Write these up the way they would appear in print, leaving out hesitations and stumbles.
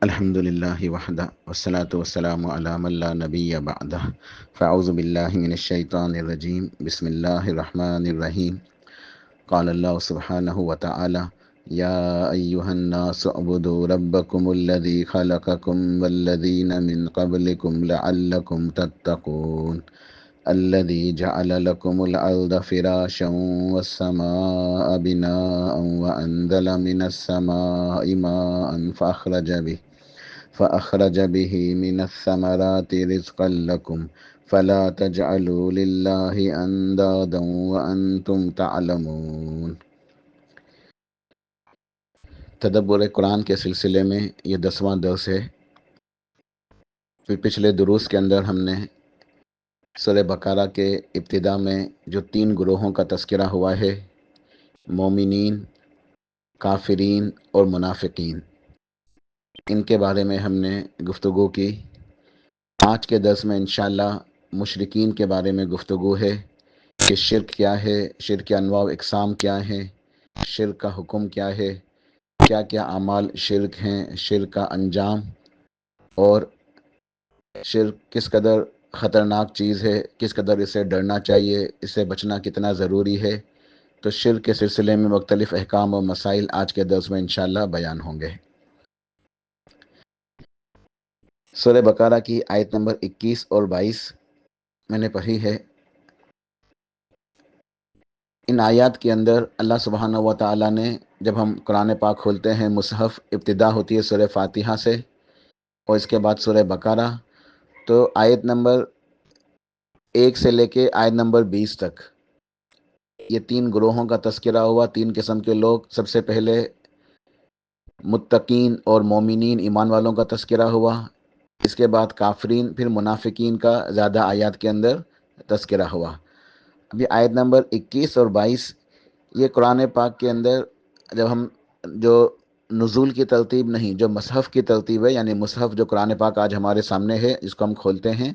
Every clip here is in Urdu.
الحمد للہ وحدہ والصلاة والسلام علی من لا نبی بعدہ فاعوذ باللہ من الشیطان الرجیم بسم اللہ الرحمن الرحیم قال اللہ سبحانہ وتعالی یا ایہا الناس اعبدوا ربکم الذی خلقکم والذین من قبلکم لعلکم تتقون الذي جعل لكم الأرض فراشا والسماء بناء وأنزل من السماء ماء فأخرج به من الثمرات رزقا لكم فلا تجعلوا لله أندادا وأنتم تعلمون۔ تدبر قرآن کے سلسلے میں یہ 10واں درس ہے۔ پھر پچھلے دروس کے اندر ہم نے سورہ بقرہ کے ابتدا میں جو 3 گروہوں کا تذکرہ ہوا ہے، مومنین، کافرین اور منافقین، ان کے بارے میں ہم نے گفتگو کی۔ آج کے درس میں انشاءاللہ مشرکین کے بارے میں گفتگو ہے کہ شرک کیا ہے، شرک کے انواع و اقسام کیا ہیں، شرک کا حکم کیا ہے، کیا کیا اعمال شرک ہیں، شرک کا انجام، اور شرک کس قدر خطرناک چیز ہے، کس قدر اسے ڈرنا چاہیے، اس سے بچنا کتنا ضروری ہے۔ تو شرک کے سلسلے میں مختلف احکام و مسائل آج کے درس میں انشاءاللہ بیان ہوں گے۔ سورہ بقرہ کی آیت نمبر 21 اور 22 میں نے پڑھی ہے۔ ان آیات کے اندر اللہ سبحانہ و تعالیٰ نے، جب ہم قرآن پاک کھولتے ہیں، مصحف ابتدا ہوتی ہے سورہ فاتحہ سے اور اس کے بعد سورہ بقرہ، تو آیت نمبر 1 سے لے کے آیت نمبر 20 تک یہ 3 گروہوں کا تذکرہ ہوا، 3 قسم کے لوگ۔ سب سے پہلے متقین اور مومنین ایمان والوں کا تذکرہ ہوا، اس کے بعد کافرین، پھر منافقین کا زیادہ آیات کے اندر تذکرہ ہوا۔ ابھی آیت نمبر 21 اور 22 یہ قرآن پاک کے اندر جب ہم جو نزول کی ترتیب نہیں، جو مصحف کی ترتیب ہے، یعنی مصحف جو قرآن پاک آج ہمارے سامنے ہے، جس کو ہم کھولتے ہیں،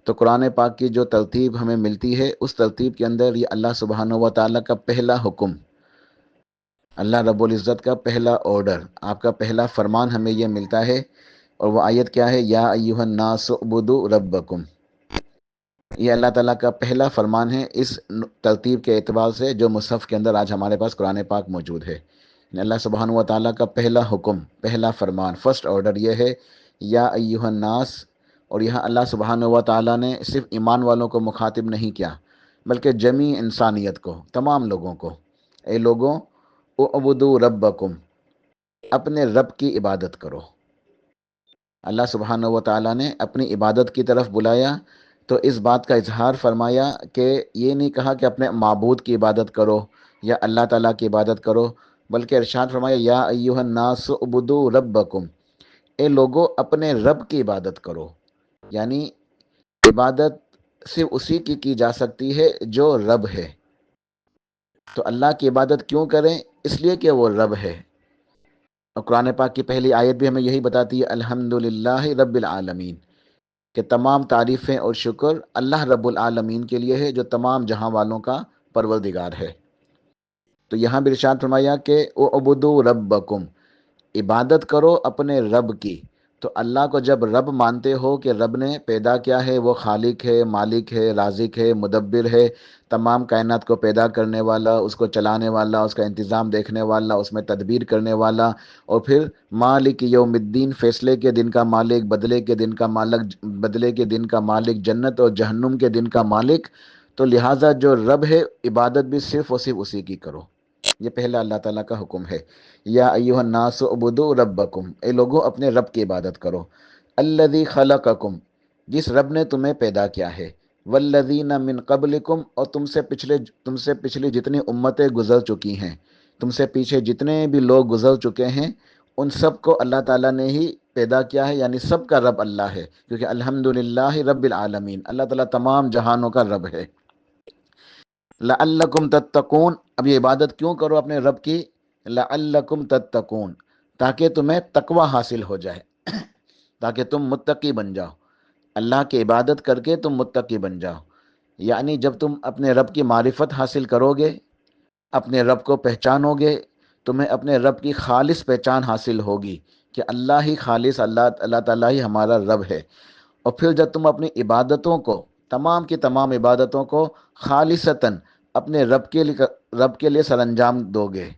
تو قرآن پاک کی جو ترتیب ہمیں ملتی ہے، اس ترتیب کے اندر یہ اللہ سبحانہ و تعالیٰ کا پہلا حکم، اللہ رب العزت کا پہلا آرڈر، آپ کا پہلا فرمان ہمیں یہ ملتا ہے، اور وہ آیت کیا ہے؟ یا ایھا الناس اعبدوا ربکم۔ یہ اللہ تعالیٰ کا پہلا فرمان ہے اس ترتیب کے اعتبار سے جو مصحف کے اندر آج ہمارے پاس قرآن پاک موجود ہے۔ اللہ سبحانہ و تعالیٰ کا پہلا حکم، پہلا فرمان، فرسٹ آرڈر یہ ہے، یا ایھا الناس۔ اور یہاں اللہ سبحانہ و تعالیٰ نے صرف ایمان والوں کو مخاطب نہیں کیا، بلکہ جمیع انسانیت کو، تمام لوگوں کو، اے لوگوں، اعبدوا ربکم، اپنے رب کی عبادت کرو۔ اللہ سبحانہ و تعالیٰ نے اپنی عبادت کی طرف بلایا، تو اس بات کا اظہار فرمایا کہ یہ نہیں کہا کہ اپنے معبود کی عبادت کرو یا اللہ تعالیٰ کی عبادت کرو، بلکہ ارشاد فرمایا یا ایھا الناس اعبدوا ربکم، اے لوگو اپنے رب کی عبادت کرو۔ یعنی عبادت صرف اسی کی جا سکتی ہے جو رب ہے۔ تو اللہ کی عبادت کیوں کریں؟ اس لیے کہ وہ رب ہے۔ اور قرآن پاک کی پہلی آیت بھی ہمیں یہی بتاتی ہے، الحمدللہ رب العالمین، کہ تمام تعریفیں اور شکر اللہ رب العالمین کے لیے ہے، جو تمام جہاں والوں کا پروردگار ہے۔ تو یہاں بھی ارشاد فرمایا کہ اعبدوا ربکم، عبادت کرو اپنے رب کی۔ تو اللہ کو جب رب مانتے ہو کہ رب نے پیدا کیا ہے، وہ خالق ہے، مالک ہے، رازق ہے، مدبر ہے، تمام کائنات کو پیدا کرنے والا، اس کو چلانے والا، اس کا انتظام دیکھنے والا، اس میں تدبیر کرنے والا، اور پھر مالک یوم الدین، فیصلے کے دن کا مالک، بدلے کے دن کا مالک، بدلے کے دن کا مالک، جنت اور جہنم کے دن کا مالک۔ تو لہٰذا جو رب ہے، عبادت بھی صرف اور صرف اسی کی کرو۔ یہ پہلا اللہ تعالیٰ کا حکم ہے، یا ایھا الناس اعبدوا ربکم، اے لوگوں اپنے رب کی عبادت کرو، الذی خلقکم، جس رب نے تمہیں پیدا کیا ہے، والذین من قبلکم، اور تم سے پچھلی جتنی امتیں گزر چکی ہیں، تم سے پیچھے جتنے بھی لوگ گزر چکے ہیں، ان سب کو اللہ تعالیٰ نے ہی پیدا کیا ہے، یعنی سب کا رب اللہ ہے، کیونکہ الحمدللہ رب العالمین، اللہ تعالیٰ تمام جہانوں کا رب ہے۔ لعلکم تتقون، اب یہ عبادت کیوں کرو اپنے رب کی؟ لعلکم تتقون، تاکہ تمہیں تقوی حاصل ہو جائے، تاکہ تم متقی بن جاؤ، اللہ کی عبادت کر کے تم متقی بن جاؤ۔ یعنی جب تم اپنے رب کی معرفت حاصل کرو گے، اپنے رب کو پہچانو گے، تمہیں اپنے رب کی خالص پہچان حاصل ہوگی کہ اللہ ہی خالص، اللہ تعالیٰ ہی ہمارا رب ہے۔ اور پھر جب تم اپنی عبادتوں کو، تمام کی تمام عبادتوں کو خالصتاً اپنے رب کے لیے سر انجام دو گے،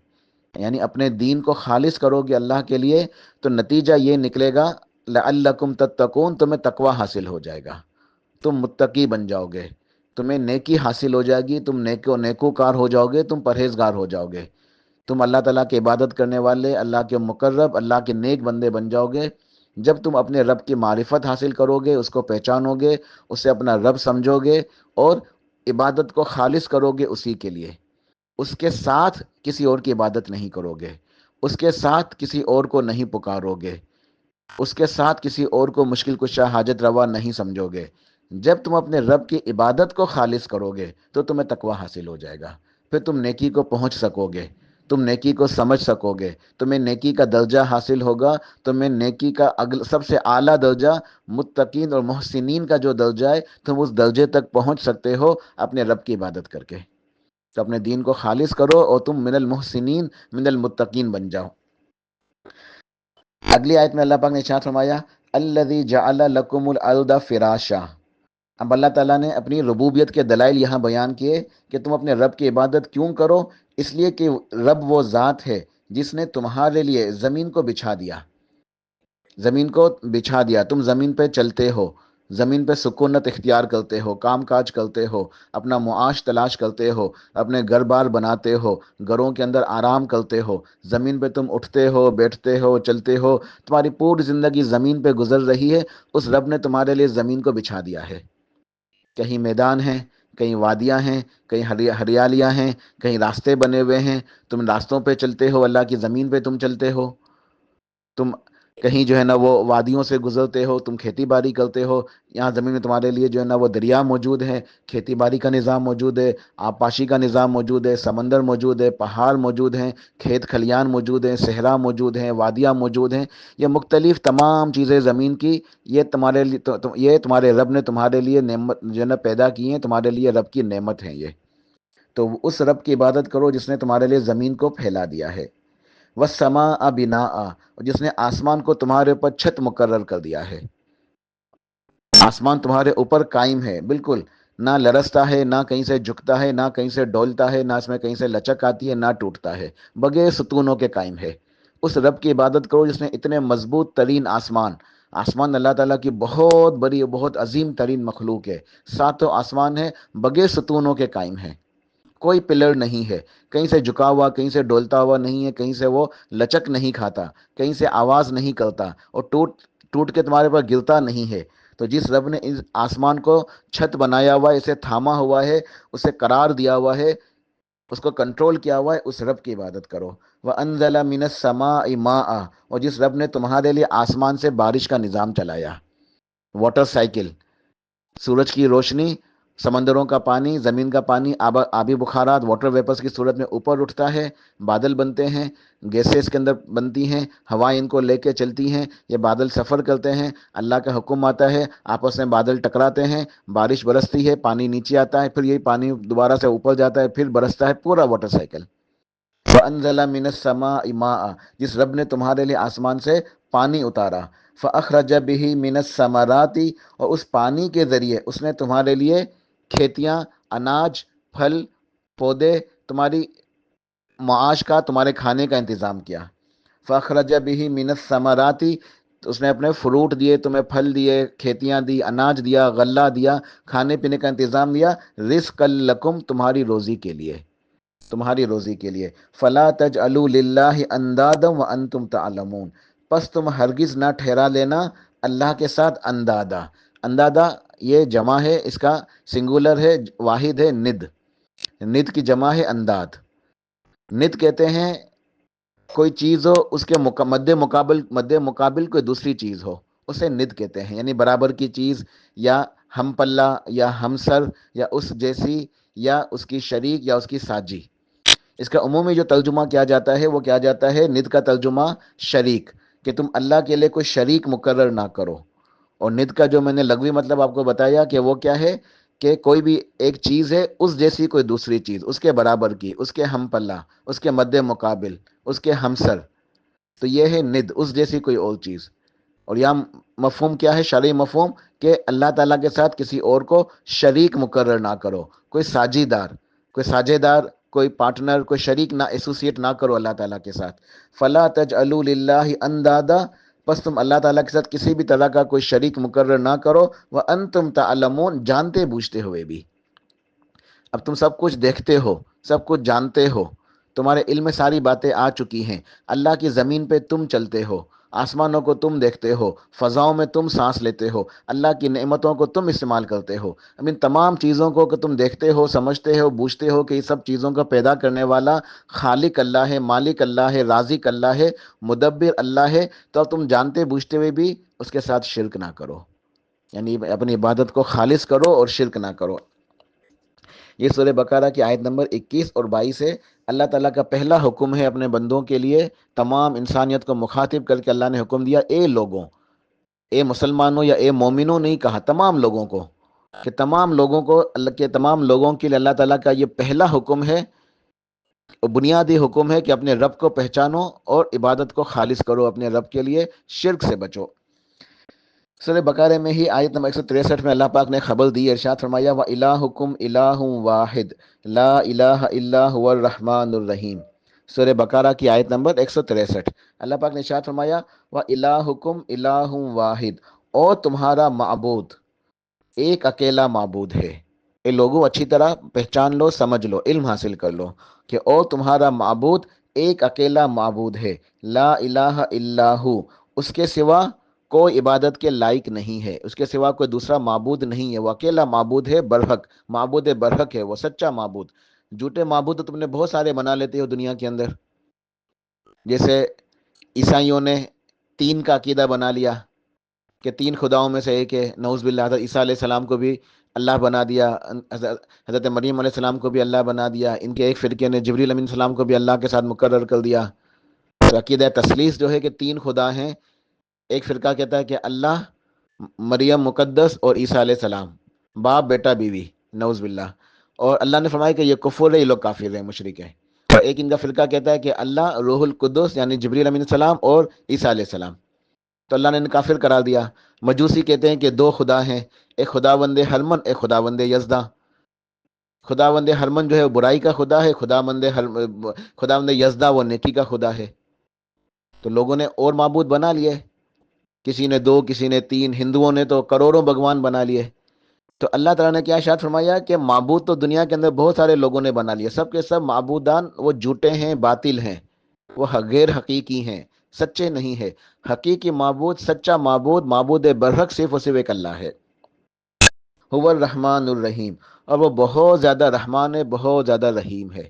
یعنی اپنے دین کو خالص کرو گے اللہ کے لیے، تو نتیجہ یہ نکلے گا لعلکم تتقون، تمہیں تقوی حاصل ہو جائے گا، تم متقی بن جاؤ گے، تمہیں نیکی حاصل ہو جائے گی، تم نیکوکار ہو جاؤ گے، تم پرہیزگار ہو جاؤ گے، تم اللہ تعالیٰ کی عبادت کرنے والے، اللہ کے مقرب، اللہ کے نیک بندے بن جاؤ گے۔ جب تم اپنے رب کی معرفت حاصل کرو گے، اس کو پہچانو گے، اسے اپنا رب سمجھو گے، اور عبادت کو خالص کرو گے اسی کے لیے، اس کے ساتھ کسی اور کی عبادت نہیں کرو گے، اس کے ساتھ کسی اور کو نہیں پکارو گے، اس کے ساتھ کسی اور کو مشکل کشا حاجت روا نہیں سمجھو گے۔ جب تم اپنے رب کی عبادت کو خالص کرو گے تو تمہیں تقوی حاصل ہو جائے گا، پھر تم نیکی کو پہنچ سکو گے، تم نیکی کو سمجھ سکو گے، تمہیں نیکی کا درجہ حاصل ہوگا، تمہیں نیکی کا سب سے اعلیٰ درجہ متقین اور محسنین کا جو درجہ ہے، تم اس درجے تک پہنچ سکتے ہو اپنے رب کی عبادت کر کے۔ تو اپنے دین کو خالص کرو اور تم من المحسنین، من المتقین بن جاؤ۔ اگلی آیت میں اللہ پاک نے ارشاد فرمایا الذی جعل لکم الارض فراشا۔ اب اللہ تعالیٰ نے اپنی ربوبیت کے دلائل یہاں بیان کیے کہ تم اپنے رب کی عبادت کیوں کرو، اس لیے کہ رب وہ ذات ہے جس نے تمہارے لیے زمین کو بچھا دیا، زمین کو بچھا دیا، تم زمین پہ چلتے ہو، زمین پہ سکونت اختیار کرتے ہو، کام کاج کرتے ہو، اپنا معاش تلاش کرتے ہو، اپنے گھر بار بناتے ہو، گھروں کے اندر آرام کرتے ہو، زمین پہ تم اٹھتے ہو، بیٹھتے ہو، چلتے ہو، تمہاری پوری زندگی زمین پہ گزر رہی ہے، اس رب نے تمہارے لیے زمین کو بچھا دیا ہے۔ کہیں میدان ہیں، کہیں وادیاں ہیں، کہیں ہریالیاں ہیں، کہیں راستے بنے ہوئے ہیں، تم راستوں پہ چلتے ہو، اللہ کی زمین پہ تم چلتے ہو، تم کہیں جو ہے نا وہ وادیوں سے گزرتے ہو، تم کھیتی باڑی کرتے ہو، یہاں زمین میں تمہارے لیے جو ہے نا وہ دریا موجود ہے، کھیتی باڑی کا نظام موجود ہے، آبپاشی کا نظام موجود ہے، سمندر موجود ہے، پہاڑ موجود ہیں، کھیت کھلیان موجود ہیں، صحرا موجود ہیں، وادیاں موجود ہیں، یہ مختلف تمام چیزیں زمین کی، یہ تمہارے لیے یہ تمہارے رب نے تمہارے لیے نعمت جو ہے نا پیدا کی ہیں، تمہارے لیے رب کی نعمت ہیں یہ۔ تو اس رب کی عبادت کرو جس نے تمہارے لیے زمین کو پھیلا دیا ہے، والسماء بناء، جس نے آسمان کو تمہارے اوپر چھت مقرر کر دیا ہے، آسمان تمہارے اوپر قائم ہے، بالکل نہ لرزتا ہے، نہ کہیں سے جھکتا ہے، نہ کہیں سے ڈولتا ہے، نہ اس میں کہیں سے لچک آتی ہے، نہ ٹوٹتا ہے، بغیر ستونوں کے قائم ہے۔ اس رب کی عبادت کرو جس نے اتنے مضبوط ترین آسمان اللہ تعالیٰ کی بہت بڑی، بہت عظیم ترین مخلوق ہے، ساتوں آسمان ہے، بغیر ستونوں کے قائم ہے، کوئی پلر نہیں ہے، کہیں سے جھکا ہوا، کہیں سے ڈولتا ہوا نہیں ہے، کہیں سے وہ لچک نہیں کھاتا، کہیں سے آواز نہیں کرتا، اور ٹوٹ ٹوٹ کے تمہارے پر گرتا نہیں ہے۔ تو جس رب نے اس آسمان کو چھت بنایا ہوا ہے، اسے تھاما ہوا ہے، اسے قرار دیا ہوا ہے، اس کو کنٹرول کیا ہوا ہے، اس رب کی عبادت کرو۔ وَأَنزَلَ مِنَ السَّمَاءِ مَاءً، اور جس رب نے تمہارے لیے آسمان سے بارش کا نظام چلایا، واٹر سائیکل، سورج کی روشنی، سمندروں کا پانی، زمین کا پانی، آبی بخارات، واٹر ویپرز کی صورت میں اوپر اٹھتا ہے، بادل بنتے ہیں، گیسیں اس کے اندر بنتی ہیں، ہوائیں ان کو لے کے چلتی ہیں، یہ بادل سفر کرتے ہیں، اللہ کا حکم آتا ہے، آپس میں بادل ٹکراتے ہیں، بارش برستی ہے، پانی نیچے آتا ہے، پھر یہی پانی دوبارہ سے اوپر جاتا ہے، پھر برستا ہے، پورا واٹر سائیکل۔ وَأَنزَلَ مِنَ السَّمَاءِ مَاءً، جس رب نے تمہارے لیے آسمان سے پانی اتارا، فَأَخْرَجَ بِهِ مِنَ الثَّمَرَاتِ، اور اس پانی کے ذریعے اس نے تمہارے لیے کھیتیاں، اناج، پھل، پودے، تمہاری معاش کا، تمہارے کھانے کا انتظام کیا۔ فَأَخْرَجَ بِهِ مِنَ الثَّمَرَاتِ، تو اس نے اپنے فروٹ دیے، تمہیں پھل دیے، کھیتیاں دی، اناج دیا، غلہ دیا، کھانے پینے کا انتظام دیا، رزقا لکم، تمہاری روزی کے لیے، تمہاری روزی کے لیے۔ فلا تجعلوا للہ اندادا وانتم تعلمون، پس تم ہرگز نہ ٹھہرا لینا اللہ کے ساتھ اندادا۔ اندادا یہ جمع ہے، اس کا سنگولر ہے، واحد ہے ند، ند کی جمع ہے انداد۔ ند کہتے ہیں کوئی چیز ہو، اس کے مد مقابل کوئی دوسری چیز ہو، اسے ند کہتے ہیں، یعنی برابر کی چیز، یا ہم پلہ، یا ہمسر، یا اس جیسی، یا اس کی شریک، یا اس کی ساجی۔ اس کا عمومی جو ترجمہ کیا جاتا ہے وہ کیا جاتا ہے، ند کا ترجمہ شریک، کہ تم اللہ کے لیے کوئی شریک مقرر نہ کرو۔ اور ند کا جو میں نے لغوی مطلب آپ کو بتایا کہ وہ کیا ہے، کہ کوئی بھی ایک چیز ہے، اس جیسی کوئی دوسری چیز، اس کے برابر کی، اس کے ہم پلہ، اس کے مد مقابل، اس کے ہمسر، تو یہ ہے ند، اس جیسی کوئی اور چیز. اور یہاں مفہوم کیا ہے، شرعی مفہوم، کہ اللہ تعالیٰ کے ساتھ کسی اور کو شریک مقرر نہ کرو، کوئی ساجیدار، کوئی ساجیدار، کوئی پارٹنر، کوئی شریک نہ، ایسوسیٹ نہ کرو اللہ تعالیٰ کے ساتھ. فلا تجعلوا للہ اندادا، بس تم اللہ تعالیٰ کے ساتھ کسی بھی طرح کا کوئی شریک مقرر نہ کرو، وانتم تعلمون، جانتے بوجھتے ہوئے بھی. اب تم سب کچھ دیکھتے ہو، سب کچھ جانتے ہو، تمہارے علم میں ساری باتیں آ چکی ہیں. اللہ کی زمین پہ تم چلتے ہو، آسمانوں کو تم دیکھتے ہو، فضاؤں میں تم سانس لیتے ہو، اللہ کی نعمتوں کو تم استعمال کرتے ہو. اب ان تمام چیزوں کو کہ تم دیکھتے ہو، سمجھتے ہو، بوجھتے ہو کہ یہ سب چیزوں کا پیدا کرنے والا خالق اللہ ہے، مالک اللہ ہے، رازق اللہ ہے، مدبر اللہ ہے. تو اب تم جانتے بوجھتے ہوئے بھی اس کے ساتھ شرک نہ کرو، یعنی اپنی عبادت کو خالص کرو اور شرک نہ کرو. یہ سورہ بقرہ کی آیت نمبر 21 اور 22 ہے. اللہ تعالیٰ کا پہلا حکم ہے اپنے بندوں کے لیے، تمام انسانیت کو مخاطب کر کے اللہ نے حکم دیا، اے لوگوں، اے مسلمانوں یا اے مومنوں نہیں کہا، تمام لوگوں کو، کہ تمام لوگوں کو، اللہ کے تمام لوگوں کے لیے اللہ تعالیٰ کا یہ پہلا حکم ہے، بنیادی حکم ہے کہ اپنے رب کو پہچانو اور عبادت کو خالص کرو اپنے رب کے لیے، شرک سے بچو. سورہ بقرہ میں ہی آیت نمبر 163 میں اللہ پاک نے خبر دی، ارشاد فرمایا وَإِلَٰهُكُمْ إِلَٰهٌ وَاحِدٌ لَا إِلَٰهَ إِلَّا هُوَ الرَّحْمَٰنُ الرَّحِيمُ. سورہ بقرہ کی آیت نمبر 163، اللہ پاک نے ارشاد فرمایا وَإِلَٰهُكُمْ إِلَٰهٌ وَاحِدٌ، اور تمہارا معبود ایک اکیلا معبود ہے. اے لوگوں اچھی طرح پہچان لو، سمجھ لو، علم حاصل کر لو کہ اور تمہارا معبود ایک اکیلا معبود ہے، لا الہ الا ہو، اس کے سوا کوئی عبادت کے لائق نہیں ہے، اس کے سوا کوئی دوسرا معبود نہیں ہے، وہ اکیلا معبود ہے، برحق معبود برحق ہے، وہ سچا معبود. جھوٹے معبود تو تم نے بہت سارے بنا لیتے ہو دنیا کے اندر، جیسے عیسائیوں نے تین کا عقیدہ بنا لیا کہ تین خداؤں میں سے ایک ہے، نعوذ باللہ. حضرت عیسیٰ علیہ السلام کو بھی اللہ بنا دیا، حضرت مریم علیہ السلام کو بھی اللہ بنا دیا، ان کے ایک فرقے نے جبریل امین السلام کو بھی اللہ کے ساتھ مقرر کر دیا. تو عقیدہ تثلیث جو ہے کہ تین خدا ہیں، ایک فرقہ کہتا ہے کہ اللہ، مریم مقدس اور عیسیٰ علیہ السلام، باپ بیٹا بیوی، نعوذ باللہ. اور اللہ نے فرمایا کہ یہ کفر ہے، یہ لوگ کافر ہیں، مشرک ہیں. اور ایک ان کا فرقہ کہتا ہے کہ اللہ روح القدس یعنی جبریل امین السلام اور عیسیٰ علیہ السلام، تو اللہ نے انہیں کافر قرار دیا. مجوسی کہتے ہیں کہ دو خدا ہیں، ایک خداوند ہرمن، ایک خداوند یزداں. خداوند ہرمن جو ہے برائی کا خدا ہے، خداوند یزداں وہ نیکی کا خدا ہے. تو لوگوں نے اور معبود بنا لیے، کسی نے دو، کسی نے تین، ہندوؤں نے تو کروڑوں بھگوان بنا لیے. تو اللہ تعالیٰ نے کیا ارشاد فرمایا کہ معبود تو دنیا کے اندر بہت سارے لوگوں نے بنا لیے، سب کے سب معبودان وہ جھوٹے ہیں، باطل ہیں، وہ غیر حقیقی ہیں، سچے نہیں ہے. حقیقی معبود، سچا معبود، معبود برحق صرف اور صرف ایک اللہ ہے، هو الرحمن الرحیم، اور وہ بہت زیادہ رحمان ہے، بہت زیادہ رحیم ہے.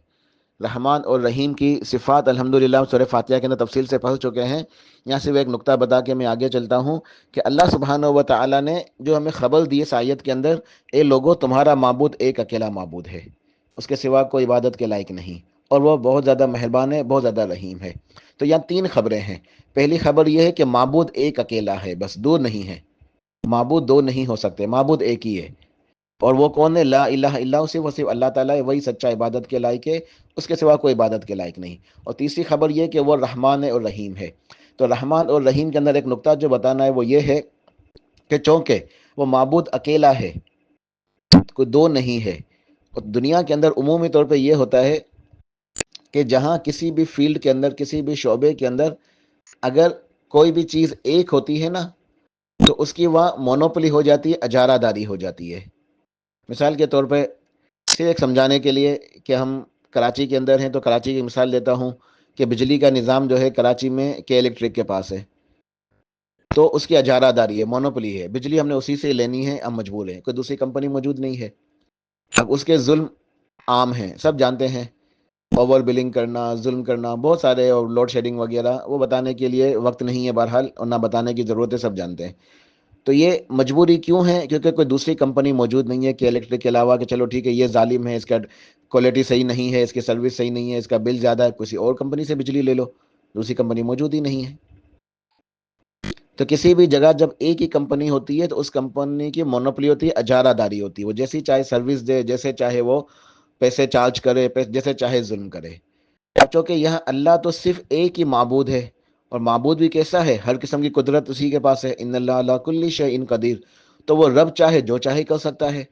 رحمان اور رحیم کی صفات الحمدللہ سورہ فاتحہ کے اندر تفصیل سے پڑھ چکے ہیں. یہاں صرف ایک نقطہ بتا کے میں آگے چلتا ہوں کہ اللہ سبحانہ و تعالیٰ نے جو ہمیں خبر دی اس آیت کے اندر، اے لوگو تمہارا معبود ایک اکیلا معبود ہے، اس کے سوا کوئی عبادت کے لائق نہیں، اور وہ بہت زیادہ مہربان ہے، بہت زیادہ رحیم ہے. تو یہاں تین خبریں ہیں. پہلی خبر یہ ہے کہ معبود ایک اکیلا ہے، بس دو نہیں ہے، معبود دو نہیں ہو سکتے، معبود ایک ہی ہے. اور وہ کون ہے؟ لا الہ الا ہو، صرف اللہ تعالیٰ ہے، وہی سچا عبادت کے لائق ہے، اس کے سوا کوئی عبادت کے لائق نہیں. اور تیسری خبر یہ کہ وہ رحمان ہے اور رحیم ہے. تو رحمان اور رحیم کے اندر ایک نقطہ جو بتانا ہے وہ یہ ہے کہ چونکہ وہ معبود اکیلا ہے، کوئی دو نہیں ہے. اور دنیا کے اندر عمومی طور پہ یہ ہوتا ہے کہ جہاں کسی بھی فیلڈ کے اندر، کسی بھی شعبے کے اندر اگر کوئی بھی چیز ایک ہوتی ہے نا، تو اس کی وہاں مونوپلی ہو جاتی ہے، اجارہ داری ہو جاتی ہے. مثال کے طور پہ صرف ایک سمجھانے کے لیے کہ ہم کراچی کے اندر ہیں تو کراچی کی مثال دیتا ہوں کہ بجلی کا نظام جو ہے کراچی میں کے الیکٹرک کے پاس ہے، تو اس کی اجارہ داری ہے، مونوپلی ہے، بجلی ہم نے اسی سے لینی ہے، ہم مجبور ہیں، کوئی دوسری کمپنی موجود نہیں ہے. اب اس کے ظلم عام ہیں، سب جانتے ہیں، اوور بلنگ کرنا، ظلم کرنا، بہت سارے، اور لوڈ شیڈنگ وغیرہ، وہ بتانے کے لیے وقت نہیں ہے بہرحال، اور نہ بتانے کی ضرورت ہے، سب جانتے ہیں. تو یہ مجبوری کیوں ہے؟ کیونکہ کوئی دوسری کمپنی موجود نہیں ہے کہ الیکٹرک کے علاوہ، کہ چلو ٹھیک ہے یہ ظالم ہے، اس کا کوالٹی صحیح نہیں ہے، اس کی سروس صحیح نہیں ہے، اس کا بل زیادہ ہے، کسی اور کمپنی سے بجلی لے لو، دوسری کمپنی موجود ہی نہیں ہے. تو کسی بھی جگہ جب ایک ہی کمپنی ہوتی ہے تو اس کمپنی کی مونوپلی ہوتی ہے، اجارہ داری ہوتی ہے، وہ جیسی چاہے سروس دے، جیسے چاہے وہ پیسے چارج کرے، جیسے چاہے ظلم کرے. اب چونکہ یہاں اللہ تو صرف ایک ہی معبود ہے، اور معبود بھی کیسا ہے؟ ہر قسم کی قدرت اسی کے پاس ہے، ان اللہ علی کل شیء قدیر۔ تو وہ رب چاہے جو چاہے کر سکتا ہے،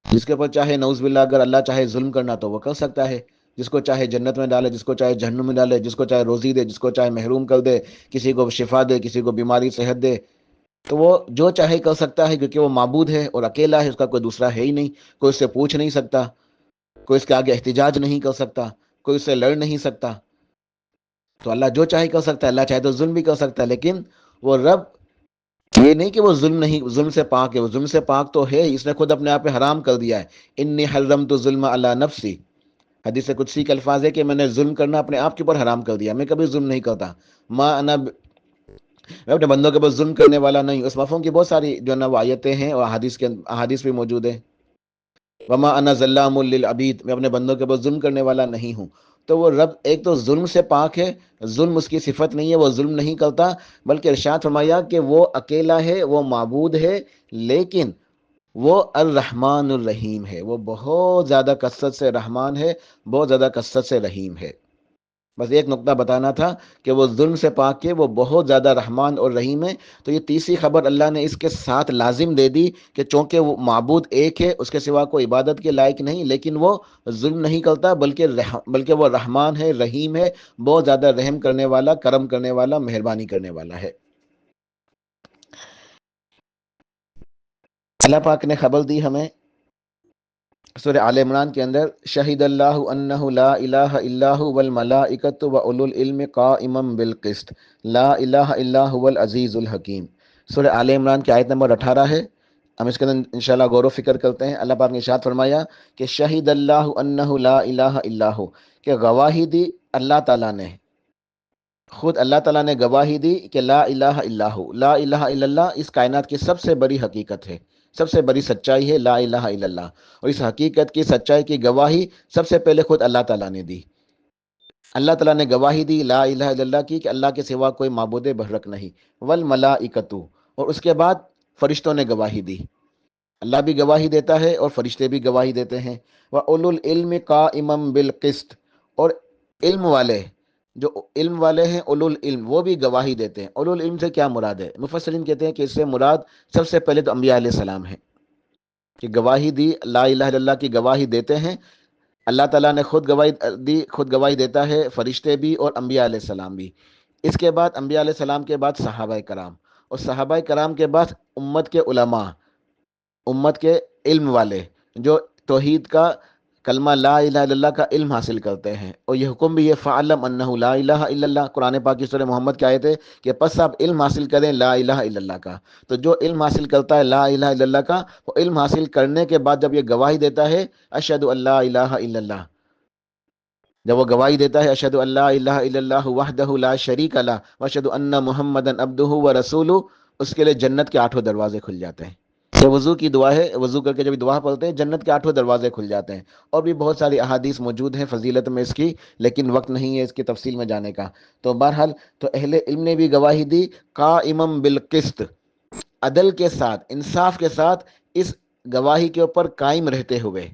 جس کے اوپر چاہے نعوذ باللہ اگر اللہ چاہے ظلم کرنا تو وہ کر سکتا ہے، جس کو چاہے جنت میں ڈالے، جس کو چاہے جہنم میں ڈالے، جس کو چاہے روزی دے، جس کو چاہے محروم کر دے، کسی کو شفا دے، کسی کو بیماری صحت دے، تو وہ جو چاہے کر سکتا ہے، کیونکہ وہ معبود ہے اور اکیلا ہے، اس کا کوئی دوسرا ہے ہی نہیں، کوئی اس سے پوچھ نہیں سکتا، کوئی اس کے آگے احتجاج نہیں کر سکتا، کوئی اس سے لڑ نہیں سکتا۔ تو اللہ جو چاہے کر سکتا ہے، اللہ چاہے تو ظلم بھی کر سکتا ہے، لیکن وہ رب یہ نہیں کہ وہ ظلم نہیں، ظلم سے پاک ہے، وہ ظلم سے پاک تو ہے، اس نے خود اپنے آپ پہ حرام کر دیا ہے، انی حرمت الظلم علی نفسی۔ حدیث قدسی کے الفاظ ہے کہ میں نے ظلم کرنا اپنے آپ کے اوپر حرام کر دیا، میں کبھی ظلم نہیں کرتا، ما انا میں اپنے بندوں کے اوپر ظلم کرنے والا نہیں۔ اس مفہوم کی بہت ساری جو ہے نا وہ آیتیں ہیں اور احادیث بھی موجود ہیں، وما انا ظلام للعبید، میں اپنے بندوں کے اوپر ظلم کرنے والا نہیں ہوں۔ تو وہ رب ایک تو ظلم سے پاک ہے، ظلم اس کی صفت نہیں ہے، وہ ظلم نہیں کرتا، بلکہ ارشاد فرمایا کہ وہ اکیلا ہے، وہ معبود ہے، لیکن وہ الرحمن الرحیم ہے، وہ بہت زیادہ کثرت سے رحمان ہے، بہت زیادہ کثرت سے رحیم ہے۔ بس ایک نقطہ بتانا تھا کہ وہ ظلم سے پاک ہے، وہ بہت زیادہ رحمان اور رحیم ہے۔ تو یہ تیسری خبر اللہ نے اس کے ساتھ لازم دے دی کہ چونکہ وہ معبود ایک ہے، اس کے سوا کوئی عبادت کے لائق نہیں، لیکن وہ ظلم نہیں کرتا، بلکہ وہ رحمان ہے، رحیم ہے، بہت زیادہ رحم کرنے والا، کرم کرنے والا، مہربانی کرنے والا ہے۔ اللہ پاک نے خبر دی ہمیں سورہ آل عمران کے اندر، شہید اللہ انہ لا الہ الا هو والملائکۃ واولو العلم قائما بالقسط لا الہ الا هو العزیز الحکیم۔ سورہ آل عمران کی آیت نمبر 18 ہے، ہم اس کے اندر انشاءاللہ غور و فکر کرتے ہیں۔ اللہ پاک نے ارشاد فرمایا کہ شہید اللہ انہ لا الہ الا هو، کہ گواہی دی اللہ تعالیٰ نے، خود اللہ تعالیٰ نے گواہی دی کہ لا الہ الا ہو، لا الہ الا اللہ اس کائنات کی سب سے بڑی حقیقت ہے، سب سے بڑی سچائی ہے لا الہ الا اللہ، اور اس حقیقت کی سچائی کی گواہی سب سے پہلے خود اللہ تعالیٰ نے دی۔ اللہ تعالیٰ نے گواہی دی لا الہ الا اللہ کی کہ اللہ کے سوا کوئی معبود برحق نہیں، والملائکۃ، اور اس کے بعد فرشتوں نے گواہی دی۔ اللہ بھی گواہی دیتا ہے اور فرشتے بھی گواہی دیتے ہیں، وَأُولُو الْعِلْمِ قَائِمًا بِالْقِسْطِ، اور علم والے، جو علم والے ہیں اولو العلم، وہ بھی گواہی دیتے ہیں۔ اولو العلم سے کیا مراد ہے؟ مفسرین کہتے ہیں کہ اس سے مراد سب سے پہلے تو انبیاء علیہ السلام ہے، کہ گواہی دی لا الہ الا اللہ کی گواہی دیتے ہیں، اللہ تعالیٰ نے خود گواہی دی، خود گواہی دیتا ہے، فرشتے بھی اور انبیاء علیہ السلام بھی۔ اس کے بعد انبیاء علیہ السلام کے بعد صحابہ کرام، اور صحابہ کرام کے بعد امت کے علماء، امت کے علم والے جو توحید کا کلمہ لا الہ الا اللہ کا علم حاصل کرتے ہیں، اور یہ حکم بھی ہے فَعَلَمْ أَنَّهُ لَا إِلَهَ إِلَّا اللَّهِ، قرآن پاک کی سورہ محمد کی آیت ہے کہ پس آپ علم حاصل کریں لا الہ الا اللہ کا۔ تو جو علم حاصل کرتا ہے لا الہ الا اللہ کا، وہ علم حاصل کرنے کے بعد جب یہ گواہی دیتا ہے اشہد ان لا الہ الا اللہ، جب وہ گواہی دیتا ہے اشہد ان لا الہ الا اللہ وحدہ لا شریک لہ واشہد ان محمدا عبدہ ورسولہ، اس کے لیے جنت کے 8 دروازے کھل جاتے ہیں۔ یہ وضو کی دعا ہے، وضو کر کے جب دعا پڑھتے ہیں جنت کے 8 دروازے کھل جاتے ہیں۔ اور بھی بہت ساری احادیث موجود ہیں فضیلت میں اس کی، لیکن وقت نہیں ہے اس کی تفصیل میں جانے کا۔ تو بہرحال تو اہل علم نے بھی گواہی دی قائما بالقسط، عدل کے ساتھ، انصاف کے ساتھ، اس گواہی کے اوپر قائم رہتے ہوئے،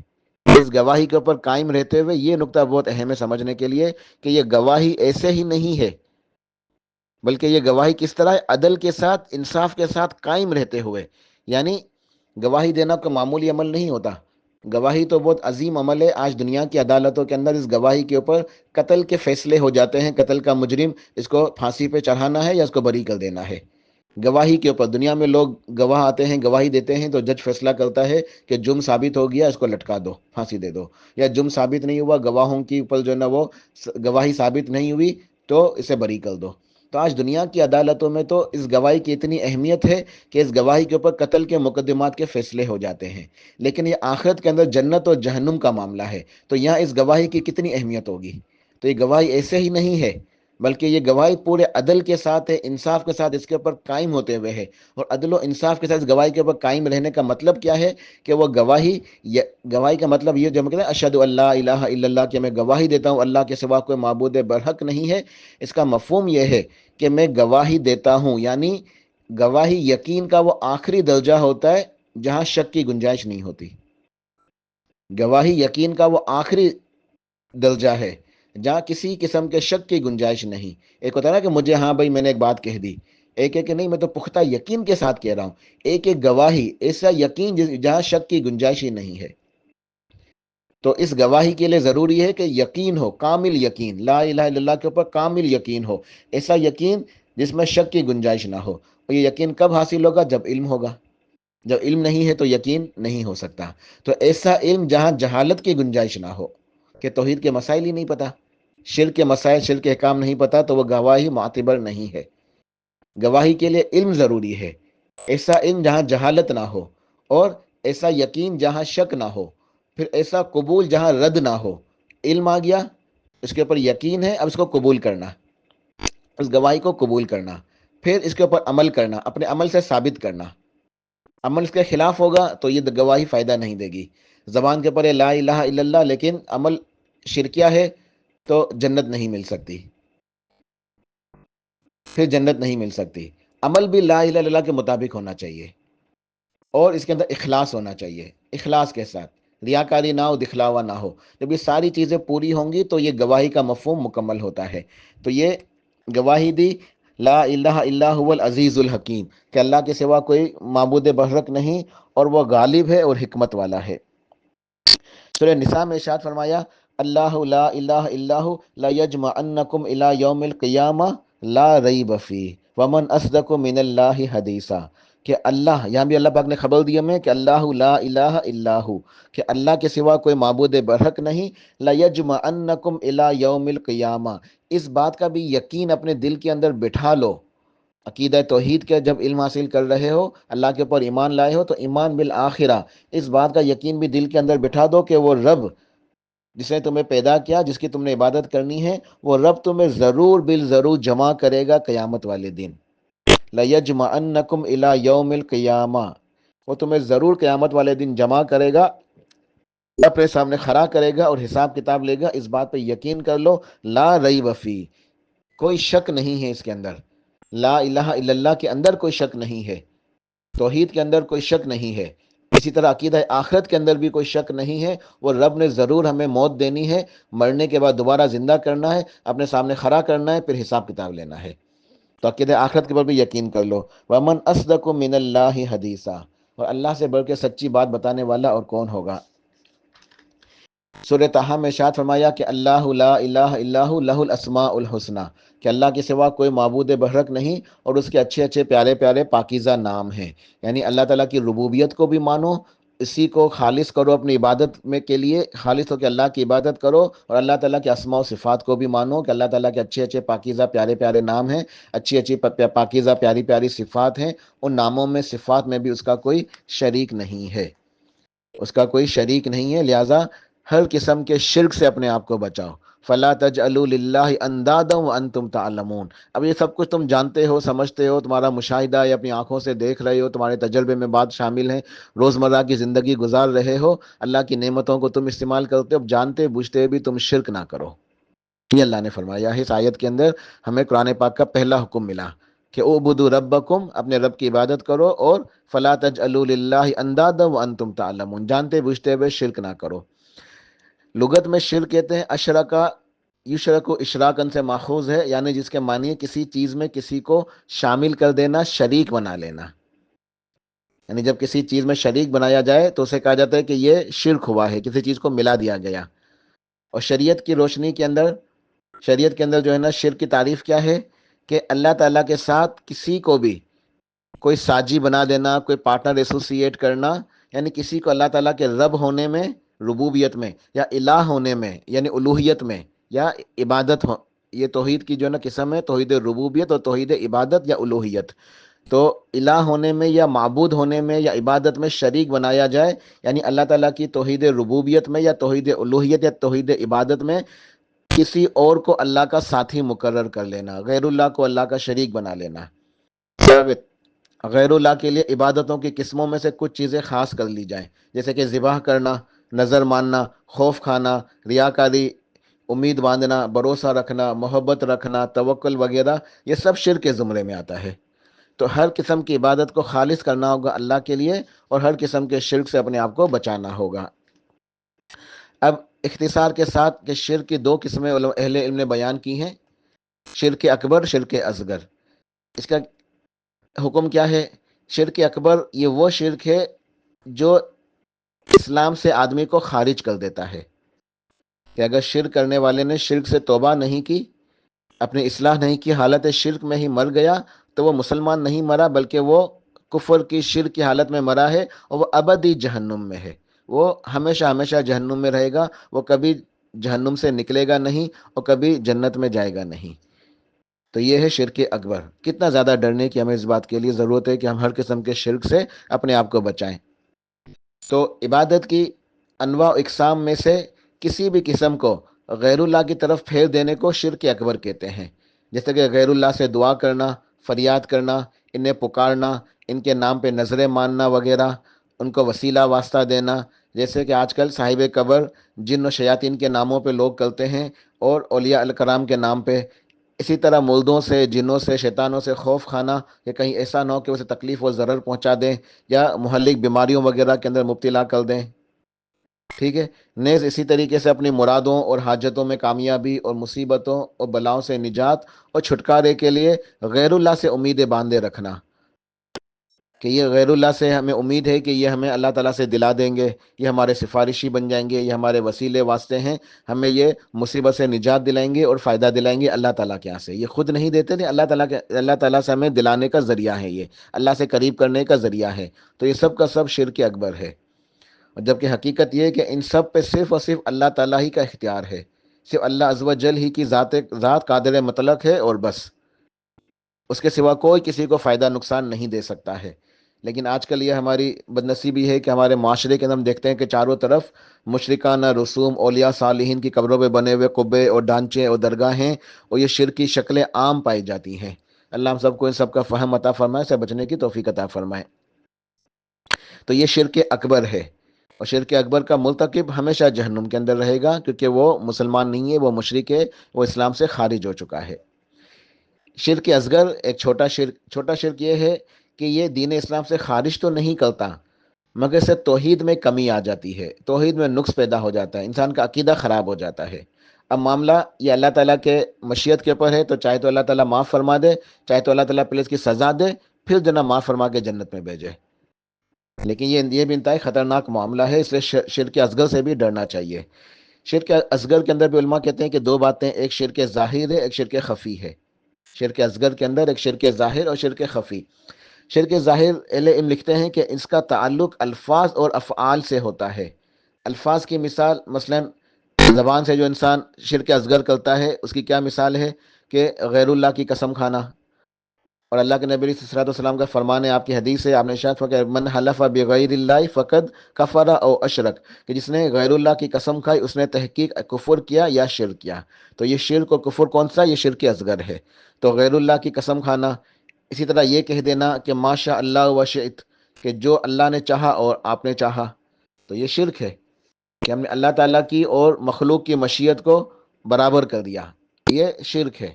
اس گواہی کے اوپر قائم رہتے ہوئے، یہ نقطہ بہت اہم ہے سمجھنے کے لیے کہ یہ گواہی ایسے ہی نہیں ہے، بلکہ یہ گواہی کس طرح ہے؟ عدل کے ساتھ، انصاف کے ساتھ قائم رہتے ہوئے۔ یعنی گواہی دینا کوئی معمولی عمل نہیں ہوتا، گواہی تو بہت عظیم عمل ہے۔ آج دنیا کی عدالتوں کے اندر اس گواہی کے اوپر قتل کے فیصلے ہو جاتے ہیں، قتل کا مجرم اس کو پھانسی پہ چڑھانا ہے یا اس کو بری کر دینا ہے، گواہی کے اوپر۔ دنیا میں لوگ گواہ آتے ہیں، گواہی دیتے ہیں، تو جج فیصلہ کرتا ہے کہ جرم ثابت ہو گیا، اس کو لٹکا دو، پھانسی دے دو، یا جرم ثابت نہیں ہوا، گواہوں کے اوپر جو ہے نا وہ گواہی ثابت نہیں ہوئی تو اسے بری کر دو۔ تو آج دنیا کی عدالتوں میں تو اس گواہی کی اتنی اہمیت ہے کہ اس گواہی کے اوپر قتل کے مقدمات کے فیصلے ہو جاتے ہیں، لیکن یہ آخرت کے اندر جنت اور جہنم کا معاملہ ہے، تو یہاں اس گواہی کی کتنی اہمیت ہوگی۔ تو یہ گواہی ایسے ہی نہیں ہے، بلکہ یہ گواہی پورے عدل کے ساتھ ہے، انصاف کے ساتھ اس کے اوپر قائم ہوتے ہوئے ہے۔ اور عدل و انصاف کے ساتھ اس گواہی کے اوپر قائم رہنے کا مطلب کیا ہے کہ وہ گواہی کا مطلب یہ جو ہم کہتے ہیں اشہد ان لا الہ الا اللہ، کہ میں گواہی دیتا ہوں اللہ کے سوا کوئی معبود برحق نہیں ہے، اس کا مفہوم یہ ہے کہ میں گواہی دیتا ہوں، یعنی گواہی یقین کا وہ آخری درجہ ہوتا ہے جہاں شک کی گنجائش نہیں ہوتی۔ گواہی یقین کا وہ آخری درجہ ہے جہاں کسی قسم کے شک کی گنجائش نہیں. ایک ہوتا ہے نا کہ مجھے ہاں بھائی میں نے ایک بات کہہ دی، ایک ہے کہ نہیں میں تو پختہ یقین کے ساتھ کہہ رہا ہوں. ایک ایک گواہی، ایسا یقین جہاں شک کی گنجائش ہی نہیں ہے. تو اس گواہی کے لیے ضروری ہے کہ یقین ہو، کامل یقین، لا الہ الا اللہ کے اوپر کامل یقین ہو، ایسا یقین جس میں شک کی گنجائش نہ ہو. اور یہ یقین کب حاصل ہوگا؟ جب علم ہوگا. جب علم نہیں ہے تو یقین نہیں ہو سکتا. تو ایسا علم جہاں جہالت کی گنجائش نہ ہو، کہ توحید کے مسائل ہی نہیں پتا، شرک کے مسائل، شرک کے احکام نہیں پتا، تو وہ گواہی معتبر نہیں ہے. گواہی کے لیے علم ضروری ہے. ایسا علم جہاں جہالت نہ ہو، اور ایسا یقین جہاں شک نہ ہو، پھر ایسا قبول جہاں رد نہ ہو. علم آ گیا، اس کے اوپر یقین ہے، اب اس کو قبول کرنا، اس گواہی کو قبول کرنا، پھر اس کے اوپر عمل کرنا، اپنے عمل سے ثابت کرنا. عمل اس کے خلاف ہوگا تو یہ گواہی فائدہ نہیں دے گی. زبان کے اوپر لا الہ الا اللہ، لیکن عمل شرکیہ ہے تو جنت نہیں مل سکتی، پھر جنت نہیں مل سکتی. عمل بھی لا الہ الا اللہ کے مطابق ہونا چاہیے، اور اس کے اندر اخلاص ہونا چاہیے، اخلاص کے ساتھ، ریاکاری نہ ہو، دکھلاوا نہ ہو. جب یہ ساری چیزیں پوری ہوں گی تو یہ گواہی کا مفہوم مکمل ہوتا ہے. تو یہ گواہی دی لا الہ الا هو العزیز الحکیم، کہ اللہ کے سوا کوئی معبود برحق نہیں، اور وہ غالب ہے اور حکمت والا ہے. سورہ نساء میں ارشاد فرمایا اللہ لا الہ الا هو لا یجمعنکم الی یوم القیامہ لا ریب فیہ ومن اصدق من اللہ حدیثا. کہ اللہ، یہاں بھی اللہ پاک نے خبر دی ہمیں کہ اللہ لا الہ الا ہو، کہ اللہ کے سوا کوئی معبود برحق نہیں. لیجمعنکم الی یوم القیامہ، اس بات کا بھی یقین اپنے دل کے اندر بٹھا لو. عقیدہ توحید کے جب علم حاصل کر رہے ہو، اللہ کے اوپر ایمان لائے ہو، تو ایمان بالآخرہ، اس بات کا یقین بھی دل کے اندر بٹھا دو کہ وہ رب جس نے تمہیں پیدا کیا، جس کی تم نے عبادت کرنی ہے، وہ رب تمہیں ضرور بالضرور جمع کرے گا قیامت والے دن. لیجمعنکم الی یوم القیامہ، وہ تمہیں ضرور قیامت والے دن جمع کرے گا، اپنے سامنے کھڑا کرے گا اور حساب کتاب لے گا. اس بات پہ یقین کر لو. لا ریب فی، کوئی شک نہیں ہے اس کے اندر. لا الہ الا اللہ کے اندر کوئی شک نہیں ہے، توحید کے اندر کوئی شک نہیں ہے. اسی طرح عقیدہ آخرت کے اندر بھی کوئی شک نہیں ہے. وہ رب نے ضرور ہمیں موت دینی ہے، مرنے کے بعد دوبارہ زندہ کرنا ہے، اپنے سامنے کھڑا کرنا ہے، پھر حساب کتاب لینا ہے. تو عقیدہ آخرت کے اوپر بھی یقین کر لو. ومن اصدق من اللہ حدیثا، اور اللہ سے بڑھ کے سچی بات بتانے والا اور کون ہوگا. سورہ طٰہٰ میں ارشاد فرمایا کہ اللہ لا الہ الا ہو لہ الاسماء الحسنی، کہ اللہ کے سوا کوئی معبود برحق نہیں، اور اس کے اچھے اچھے پیارے پیارے پاکیزہ نام ہیں. یعنی اللہ تعالیٰ کی ربوبیت کو بھی مانو، اسی کو خالص کرو اپنی عبادت میں کے لیے، خالص ہو کے اللہ کی عبادت کرو. اور اللہ تعالیٰ کے اسماء و صفات کو بھی مانو کہ اللہ تعالیٰ کے اچھے اچھے پاکیزہ پیارے پیارے نام ہیں، اچھی اچھی پاکیزہ پیاری پیاری صفات ہیں. ان ناموں میں، صفات میں بھی اس کا کوئی شریک نہیں ہے، اس کا کوئی شریک نہیں ہے. لہٰذا ہر قسم کے شرک سے اپنے آپ کو بچاؤ. فلا تجعلوا للہ اندادا وانتم تعلمون. اب یہ سب کچھ تم جانتے ہو، سمجھتے ہو، تمہارا مشاہدہ ہے، اپنی آنکھوں سے دیکھ رہے ہو، تمہارے تجربے میں بات شامل ہے، روزمرہ کی زندگی گزار رہے ہو، اللہ کی نعمتوں کو تم استعمال کرتے ہو. اب جانتے بوجھتے بھی تم شرک نہ کرو. یہ اللہ نے فرمایا ہے. اس آیت کے اندر ہمیں قرآن پاک کا پہلا حکم ملا کہ اعبدوا ربکم، اپنے رب کی عبادت کرو، اور فلا تجعلوا للہ اندادا وانتم تعلمون، جانتے بوجھتے ہوئے شرک نہ کرو. لغت میں شرک کہتے ہیں اشرکا یشرک، اشراکن سے ماخوذ ہے، یعنی جس کے معنی ہے کسی چیز میں کسی کو شامل کر دینا، شریک بنا لینا. یعنی جب کسی چیز میں شریک بنایا جائے تو اسے کہا جاتا ہے کہ یہ شرک ہوا ہے، کسی چیز کو ملا دیا گیا. اور شریعت کی روشنی کے اندر، شریعت کے اندر جو ہے نا، شرک کی تعریف کیا ہے کہ اللہ تعالیٰ کے ساتھ کسی کو بھی کوئی ساجی بنا دینا، کوئی پارٹنر ایسوسیٹ کرنا. یعنی کسی کو اللہ تعالیٰ کے رب ہونے میں، ربوبیت میں، یا الہ ہونے میں یعنی الوہیت میں، یا عبادت ہو. یہ توحید کی جو ہے نا قسم ہے، توحید ربوبیت اور توحید عبادت یا الوہیت. تو الہ ہونے میں یا معبود ہونے میں یا عبادت میں شریک بنایا جائے، یعنی اللہ تعالیٰ کی توحید ربوبیت میں یا توحید الوہیت یا توحید عبادت میں کسی اور کو اللہ کا ساتھی مقرر کر لینا، غیر اللہ کو اللہ کا شریک بنا لینا. غیر اللہ کے لیے عبادتوں کی قسموں میں سے کچھ چیزیں خاص کر لی جائیں، جیسے کہ ذبح کرنا، نظر ماننا، خوف کھانا، ریاکاری، امید باندھنا، بھروسہ رکھنا، محبت رکھنا، توکل وغیرہ، یہ سب شرک کے زمرے میں آتا ہے. تو ہر قسم کی عبادت کو خالص کرنا ہوگا اللہ کے لیے، اور ہر قسم کے شرک سے اپنے آپ کو بچانا ہوگا. اب اختصار کے ساتھ کہ شرک کی دو قسمیں اہل علم نے بیان کی ہیں، شرک اکبر، شرک اصغر۔ اس کا حکم کیا ہے؟ شرک اکبر یہ وہ شرک ہے جو اسلام سے آدمی کو خارج کر دیتا ہے، کہ اگر شرک کرنے والے نے شرک سے توبہ نہیں کی، اپنی اصلاح نہیں کی، حالت شرک میں ہی مر گیا، تو وہ مسلمان نہیں مرا، بلکہ وہ کفر کی شرک کی حالت میں مرا ہے، اور وہ ابدی جہنم میں ہے، وہ ہمیشہ ہمیشہ جہنم میں رہے گا، وہ کبھی جہنم سے نکلے گا نہیں اور کبھی جنت میں جائے گا نہیں۔ تو یہ ہے شرک اکبر۔ کتنا زیادہ ڈرنے کی ہمیں اس بات کے لیے ضرورت ہے کہ ہم ہر قسم کے شرک سے اپنے آپ کو بچائیں۔ تو عبادت کی انواع و اقسام میں سے کسی بھی قسم کو غیر اللہ کی طرف پھیر دینے کو شرک اکبر کہتے ہیں، جیسے کہ غیر اللہ سے دعا کرنا، فریاد کرنا، انہیں پکارنا، ان کے نام پہ نظریں ماننا وغیرہ، ان کو وسیلہ واسطہ دینا، جیسے کہ آج کل صاحب قبر جن و شیاطین کے ناموں پہ لوگ کرتے ہیں، اور اولیاء الکرام کے نام پہ۔ اسی طرح مردوں سے، جنوں سے، شیطانوں سے خوف کھانا کہ کہیں ایسا نہ ہو کہ اسے تکلیف و ضرر پہنچا دیں یا مہلک بیماریوں وغیرہ کے اندر مبتلا کر دیں، ٹھیک ہے۔ نیز اسی طریقے سے اپنی مرادوں اور حاجتوں میں کامیابی اور مصیبتوں اور بلاؤں سے نجات اور چھٹکارے کے لیے غیر اللہ سے امیدیں باندھے رکھنا، کہ یہ غیر اللہ سے ہمیں امید ہے کہ یہ ہمیں اللہ تعالیٰ سے دلا دیں گے، یہ ہمارے سفارشی بن جائیں گے، یہ ہمارے وسیلے واسطے ہیں، ہمیں یہ مصیبت سے نجات دلائیں گے اور فائدہ دلائیں گے اللہ تعالیٰ کے یہاں سے۔ یہ خود نہیں دیتے تھے، اللہ تعالیٰ سے ہمیں دلانے کا ذریعہ ہے، یہ اللہ سے قریب کرنے کا ذریعہ ہے۔ تو یہ سب کا سب شرک اکبر ہے، اور جبکہ حقیقت یہ ہے کہ ان سب پہ صرف اور صرف اللہ تعالیٰ ہی کا اختیار ہے، صرف اللہ عز و جل ہی کی ذات قادر مطلق ہے، اور بس اس کے سوا کوئی کسی کو فائدہ نقصان نہیں دے سکتا ہے۔ لیکن آج کل یہ ہماری بدنصیبی ہے کہ ہمارے معاشرے کے اندر ہم دیکھتے ہیں کہ چاروں طرف مشرکانہ رسوم، اولیاء صالحین کی قبروں پہ بنے ہوئے قبے اور ڈھانچے اور درگاہیں اور یہ شرک کی شکلیں عام پائی جاتی ہیں۔ اللہ ہم سب کو ان سب کا فہم عطا فرمائے، سے بچنے کی توفیق عطا فرمائے۔ تو یہ شرک اکبر ہے، اور شرک اکبر کا مرتکب ہمیشہ جہنم کے اندر رہے گا، کیونکہ وہ مسلمان نہیں ہے، وہ مشرک ہے، وہ اسلام سے خارج ہو چکا ہے۔ شرک اصغر ایک چھوٹا شرک یہ ہے کہ یہ دین اسلام سے خارج تو نہیں کرتا، مگر سے توحید میں کمی آ جاتی ہے، توحید میں نقص پیدا ہو جاتا ہے، انسان کا عقیدہ خراب ہو جاتا ہے۔ اب معاملہ یہ اللہ تعالیٰ کے مشیت کے اوپر ہے، تو چاہے تو اللہ تعالیٰ معاف فرما دے، چاہے تو اللہ تعالیٰ پہلے اس کی سزا دے، پھر جو نا معاف فرما کے جنت میں بھیجے۔ لیکن یہ بھی انتہائی خطرناک معاملہ ہے، اس لیے شرک اصغر سے بھی ڈرنا چاہیے۔ شرک اصغر کے اندر بھی علماء کہتے ہیں کہ دو باتیں، ایک شرک ظاہر ہے، ایک شرک خفی ہے۔ شرک اصغر کے اندر ایک شرک ظاہر اور شرک خفی۔ شرک ظاہر اہل علم لکھتے ہیں کہ اس کا تعلق الفاظ اور افعال سے ہوتا ہے۔ الفاظ کی مثال، مثلا زبان سے جو انسان شرک اصغر کرتا ہے، اس کی کیا مثال ہے کہ غیر اللہ کی قسم کھانا، اور اللہ کے نبی صلی اللہ علیہ وسلم کا فرمان ہے، آپ کی حدیث ہے، آپ نے ارشاد فرمایا کہ من حلف بغیر اللہ فقد کفر او اشرک، کہ جس نے غیر اللہ کی قسم کھائی اس نے تحقیق کفر کیا یا شرک کیا۔ تو یہ شرک اور کفر کون سا؟ یہ شرک اصغر ہے۔ تو غیر اللہ کی قسم کھانا، اسی طرح یہ کہہ دینا کہ ماشاء اللہ و شئت، کہ جو اللہ نے چاہا اور آپ نے چاہا، تو یہ شرک ہے کہ ہم نے اللہ تعالیٰ کی اور مخلوق کی مشیت کو برابر کر دیا، یہ شرک ہے۔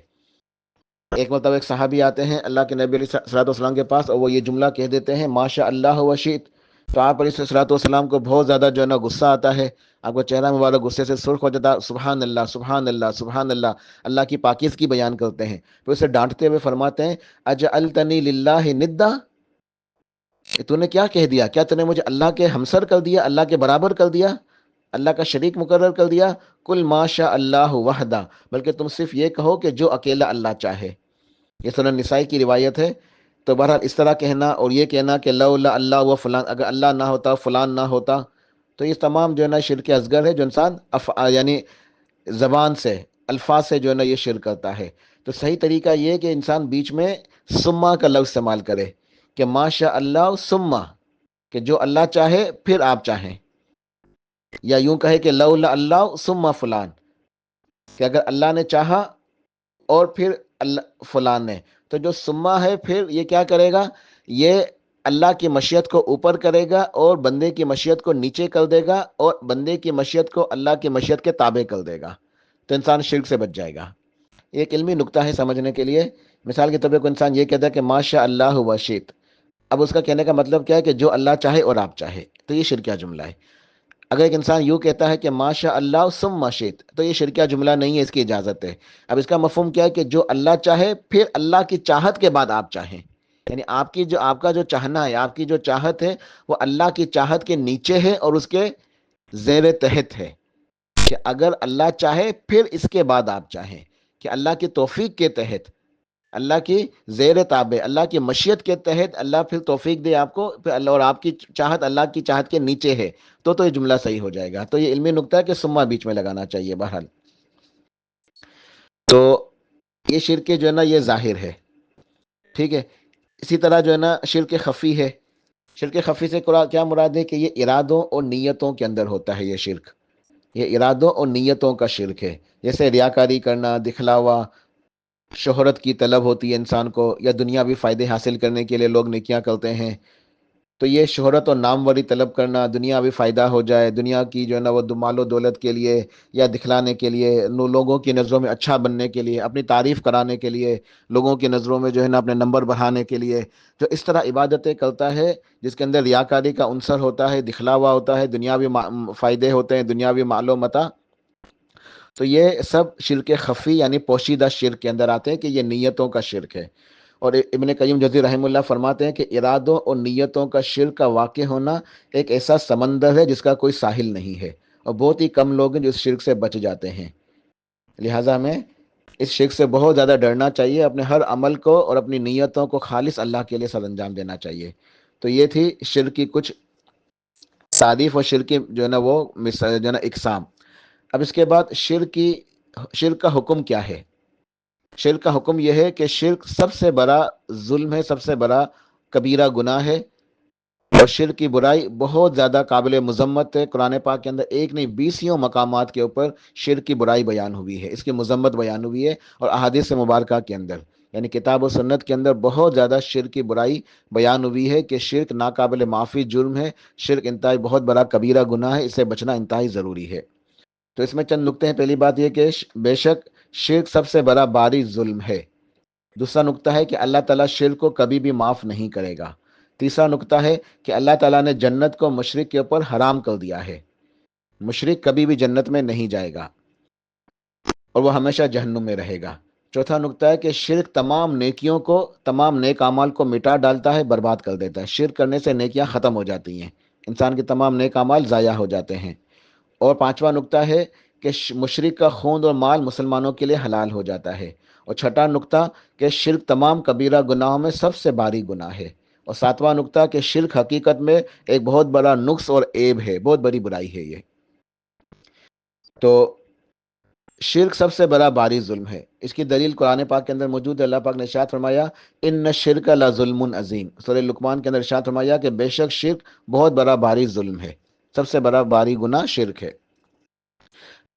ایک مرتبہ ایک صحابی آتے ہیں اللہ کے نبی علیہ الصلوۃ والسلام کے پاس، اور وہ یہ جملہ کہہ دیتے ہیں ماشاء اللہ و شئت، تو آپ علیہ الصلوۃ والسلام کو بہت زیادہ جو ہے نا غصہ آتا ہے، آپ کو چہرہ مبارک غصے سے سرخ ہو جاتا ہے، سبحان اللہ سبحان اللہ سبحان اللہ، اللہ کی پاکیزگی بیان کرتے ہیں، پھر اسے ڈانٹتے ہوئے فرماتے ہیں اجعلتنی للہ ندا، کہ تو نے کیا کہہ دیا، کیا تو نے مجھے اللہ کے ہمسر کر دیا، اللہ کے برابر کر دیا، اللہ کا شریک مقرر کر دیا؟ کل ما شاء اللہ وحدہ، بلکہ تم صرف یہ کہو کہ جو اکیلا اللہ چاہے۔ یہ سنن نسائی کی روایت ہے۔ تو بہرحال اس طرح کہنا اور یہ کہنا کہ لولا اللہ و فلان، اگر اللہ نہ ہوتا، فلان نہ ہوتا، تو یہ تمام جو ہے نا شرک اصغر ہے، جو انسان یعنی زبان سے، الفاظ سے جو ہے نا یہ شرک کرتا ہے۔ تو صحیح طریقہ یہ ہے کہ انسان بیچ میں سما کا لفظ استعمال کرے، کہ ماشاء اللہ سما، کہ جو اللہ چاہے پھر آپ چاہیں، یا یوں کہے کہ لولا اللہ سما فلان، کہ اگر اللہ نے چاہا اور پھر اللہ فلان نے، تو جو سما ہے پھر یہ کیا کرے گا، یہ اللہ کی مشیت کو اوپر کرے گا اور بندے کی مشیت کو نیچے کر دے گا، اور بندے کی مشیت کو اللہ کی مشیت کے تابع کر دے گا، تو انسان شرک سے بچ جائے گا۔ ایک علمی نکتہ ہے سمجھنے کے لیے، مثال کے طور پہ کوئی انسان یہ کہتا ہے کہ ماشاء اللہ و شئت، اب اس کا کہنے کا مطلب کیا ہے کہ جو اللہ چاہے اور آپ چاہے، تو یہ شرکیہ جملہ ہے۔ اگر ایک انسان یوں کہتا ہے کہ ماشاء اللہ ثم ما شئت، تو یہ شرکیہ جملہ نہیں ہے، اس کی اجازت ہے۔ اب اس کا مفہوم کیا ہے کہ جو اللہ چاہے پھر اللہ کی چاہت کے بعد آپ چاہیں، یعنی آپ کا جو چاہنا ہے، آپ کی جو چاہت ہے وہ اللہ کی چاہت کے نیچے ہے اور اس کے زیر تحت ہے، کہ اگر اللہ چاہے پھر اس کے بعد آپ چاہیں، کہ اللہ کی توفیق کے تحت، اللہ کی زیر تابع، اللہ کی مشیت کے تحت اللہ پھر توفیق دے آپ کو، پھر اللہ اور آپ کی چاہت اللہ کی چاہت کے نیچے ہے، تو یہ جملہ صحیح ہو جائے گا۔ تو یہ علمی نکتہ ہے کہ سما بیچ میں لگانا چاہیے بہرحال۔ تو یہ شرک جو ہے نا یہ ظاہر ہے، ٹھیک ہے۔ اسی طرح جو ہے نا شرک خفی ہے۔ شرک خفی سے کیا مراد ہے کہ یہ ارادوں اور نیتوں کے اندر ہوتا ہے، یہ شرک، یہ ارادوں اور نیتوں کا شرک ہے۔ جیسے ریاکاری کرنا، دکھلاوا، شہرت کی طلب ہوتی ہے انسان کو، یا دنیاوی فائدے حاصل کرنے کے لیے لوگ نیکیاں کرتے ہیں، تو یہ شہرت اور ناموری طلب کرنا، دنیاوی فائدہ ہو جائے، دنیا کی جو ہے نا وہ مال و دولت کے لیے یا دکھلانے کے لیے، لوگوں کی نظروں میں اچھا بننے کے لیے، اپنی تعریف کرانے کے لیے، لوگوں کی نظروں میں جو ہے نا اپنے نمبر بڑھانے کے لیے، جو اس طرح عبادتیں کرتا ہے جس کے اندر ریاکاری کا عنصر ہوتا ہے، دکھلاوا ہوتا ہے، دنیاوی فائدے ہوتے ہیں، دنیاوی مال و متاع، تو یہ سب شرک خفی یعنی پوشیدہ شرک کے اندر آتے ہیں، کہ یہ نیتوں کا شرک ہے۔ اور ابن قیم جوزی رحمہ اللہ فرماتے ہیں کہ ارادوں اور نیتوں کا شرک کا واقع ہونا ایک ایسا سمندر ہے جس کا کوئی ساحل نہیں ہے، اور بہت ہی کم لوگ ہیں جو اس شرک سے بچ جاتے ہیں۔ لہٰذا ہمیں اس شرک سے بہت زیادہ ڈرنا چاہیے، اپنے ہر عمل کو اور اپنی نیتوں کو خالص اللہ کے لیے سر انجام دینا چاہیے۔ تو یہ تھی شرک کی کچھ تعریف اور شرک کی جو ہے نا وہ جو ہے نا اقسام۔ اب اس کے بعد شرک کا حکم کیا ہے؟ شرک کا حکم یہ ہے کہ شرک سب سے بڑا ظلم ہے، سب سے بڑا کبیرہ گناہ ہے، اور شرک کی برائی بہت زیادہ قابل مذمت ہے۔ قرآن پاک کے اندر ایک نہیں 20 مقامات کے اوپر شرک کی برائی بیان ہوئی ہے، اس کی مذمت بیان ہوئی ہے، اور احادیث مبارکہ کے اندر یعنی کتاب و سنت کے اندر بہت زیادہ شرک کی برائی بیان ہوئی ہے، کہ شرک ناقابل معافی جرم ہے، شرک انتہائی بہت بڑا کبیرہ گناہ ہے، اس سے بچنا انتہائی ضروری ہے۔ تو اس میں چند نکتے ہیں۔ پہلی بات یہ کہ بے شک شرک سب سے بڑا باری ظلم ہے۔ دوسرا نکتہ ہے کہ اللہ تعالیٰ شرک کو کبھی بھی معاف نہیں کرے گا۔ تیسرا نکتہ ہے کہ اللہ تعالیٰ نے جنت کو مشرک کے اوپر حرام کر دیا ہے، مشرک کبھی بھی جنت میں نہیں جائے گا اور وہ ہمیشہ جہنم میں رہے گا۔ چوتھا نکتہ ہے کہ شرک تمام نیکیوں کو، تمام نیک اعمال کو مٹا ڈالتا ہے، برباد کر دیتا ہے۔ شرک کرنے سے نیکیاں ختم ہو جاتی ہیں، انسان کے تمام نیک اعمال ضائع ہو جاتے ہیں۔ اور پانچواں نکتہ ہے کہ مشرک کا خون اور مال مسلمانوں کے لیے حلال ہو جاتا ہے۔ اور چھٹا نکتہ کہ شرک تمام کبیرہ گناہوں میں سب سے باری گناہ ہے۔ اور ساتواں نکتہ کہ شرک حقیقت میں ایک بہت بڑا نقص اور عیب ہے، بہت بڑی برائی ہے یہ۔ تو شرک سب سے بڑا باری ظلم ہے، اس کی دلیل قرآن پاک کے اندر موجود ہے۔ اللہ پاک نے ارشاد فرمایا ان الشرک لظلم عظیم، سورہ لقمان کے اندر ارشاد فرمایا کہ بے شک شرک بہت بڑا باری ظلم ہے، سب سے بڑا باری گناہ شرک ہے۔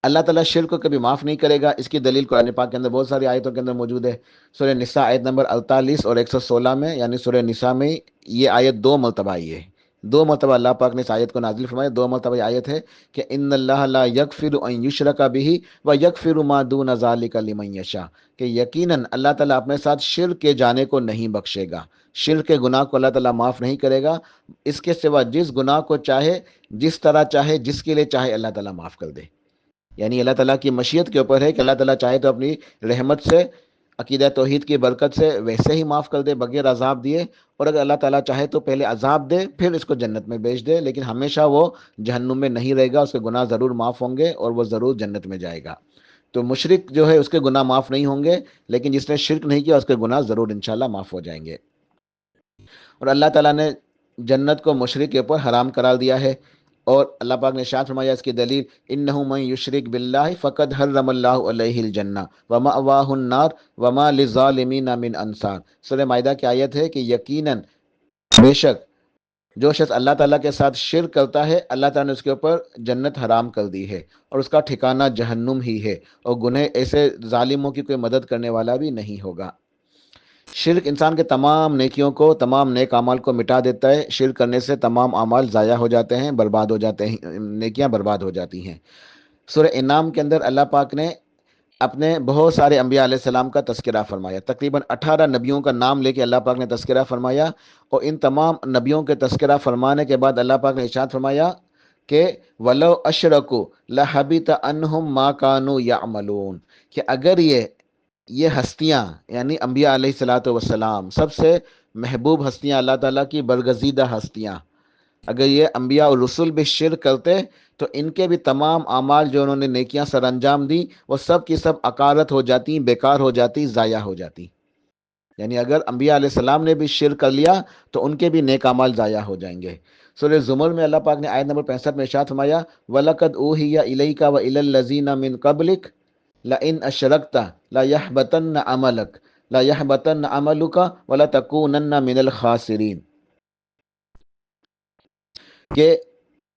اللہ تعالیٰ شرک کو کبھی معاف نہیں کرے گا، اس کی دلیل قرآن پاک کے اندر بہت ساری آیتوں کے اندر موجود ہے۔ سورہ نساء آیت نمبر 48 اور 116 میں، یعنی سورہ نساء میں یہ آیت 2 مرتبہ آئی ہے، 2 مرتبہ اللہ پاک نے اس آیت کو نازل فرمایا، 2 مرتبہ یہ آیت ہے کہ ان اللہ لا یغفر ان یشرک بہ ویغفر ما دون ذلک لمن یشاء، کہ یقیناً اللہ تعالیٰ اپنے ساتھ شرک کے جانے کو نہیں بخشے گا، شرک کے گناہ کو اللہ تعالیٰ معاف نہیں کرے گا، اس کے سوا جس گناہ کو چاہے، جس طرح چاہے، جس کے لیے چاہے اللہ تعالیٰ معاف کر دے۔ یعنی اللہ تعالیٰ کی مشیت کے اوپر ہے کہ اللہ تعالیٰ چاہے تو اپنی رحمت سے، عقیدہ توحید کی برکت سے ویسے ہی معاف کر دے بغیر عذاب دیے، اور اگر اللہ تعالیٰ چاہے تو پہلے عذاب دے پھر اس کو جنت میں بھیج دے، لیکن ہمیشہ وہ جہنم میں نہیں رہے گا، اس کے گناہ ضرور معاف ہوں گے اور وہ ضرور جنت میں جائے گا۔ تو مشرک جو ہے اس کے گناہ معاف نہیں ہوں گے، لیکن جس نے شرک نہیں کیا اس کے گناہ ضرور انشاءاللہ معاف ہو جائیں گے۔ اور اللہ تعالیٰ نے جنت کو مشرک کے اوپر حرام قرار دیا ہے، اور اللہ پاک نے ارشاد فرمایا اس کی دلیل انہ من یشرک باللہ فقد حرم اللہ علیہ الجنہ ومأواہ النار وما للظالمین من انصار۔ سورہ مائدہ کی آیت ہے کہ یقیناً بے شک جو شخص اللہ تعالیٰ کے ساتھ شرک کرتا ہے، اللہ تعالیٰ نے اس کے اوپر جنت حرام کر دی ہے، اور اس کا ٹھکانہ جہنم ہی ہے، اور گنہ ایسے ظالموں کی کوئی مدد کرنے والا بھی نہیں ہوگا۔ شرک انسان کے تمام نیکیوں کو، تمام نیک اعمال کو مٹا دیتا ہے، شرک کرنے سے تمام اعمال ضائع ہو جاتے ہیں، برباد ہو جاتے ہیں، نیکیاں برباد ہو جاتی ہیں۔ سورہ انعام کے اندر اللہ پاک نے اپنے بہت سارے انبیاء علیہ السلام کا تذکرہ فرمایا، تقریباً 18 نبیوں کا نام لے کے اللہ پاک نے تذکرہ فرمایا، اور ان تمام نبیوں کے تذکرہ فرمانے کے بعد اللہ پاک نے ارشاد فرمایا کہ ولو اشرکو لحبط عنہم ما کانوا یعملون، کہ اگر یہ ہستیاں یعنی انبیاء علیہ الصلاۃ والسلام، سب سے محبوب ہستیاں، اللہ تعالیٰ کی برگزیدہ ہستیاں، اگر یہ انبیاء اور رسول بھی شرک کرتے تو ان کے بھی تمام اعمال جو انہوں نے نیکیاں سر انجام دی وہ سب کی سب عکارت ہو جاتی، بیکار ہو جاتی، ضائع ہو جاتی۔ یعنی اگر انبیاء علیہ السلام نے بھی شرک کر لیا تو ان کے بھی نیک اعمال ضائع ہو جائیں گے۔ سورہ زمر میں اللہ پاک نے آیت نمبر 65 میں ارشاد فرمایا وَلَقَدْ أُوحِيَ إِلَيْكَ وَإِلَى الَّذِينَ مِن قَبْلِكَ لَئِنْ أَشْرَكْتَ لَيَحْبَطَنَّ عَمَلُكَ لَيَحْبَطَنَّ عَمَلُكَ وَلَتَكُونَنَّ مِنَ الْخَاسِرِينَ، کہ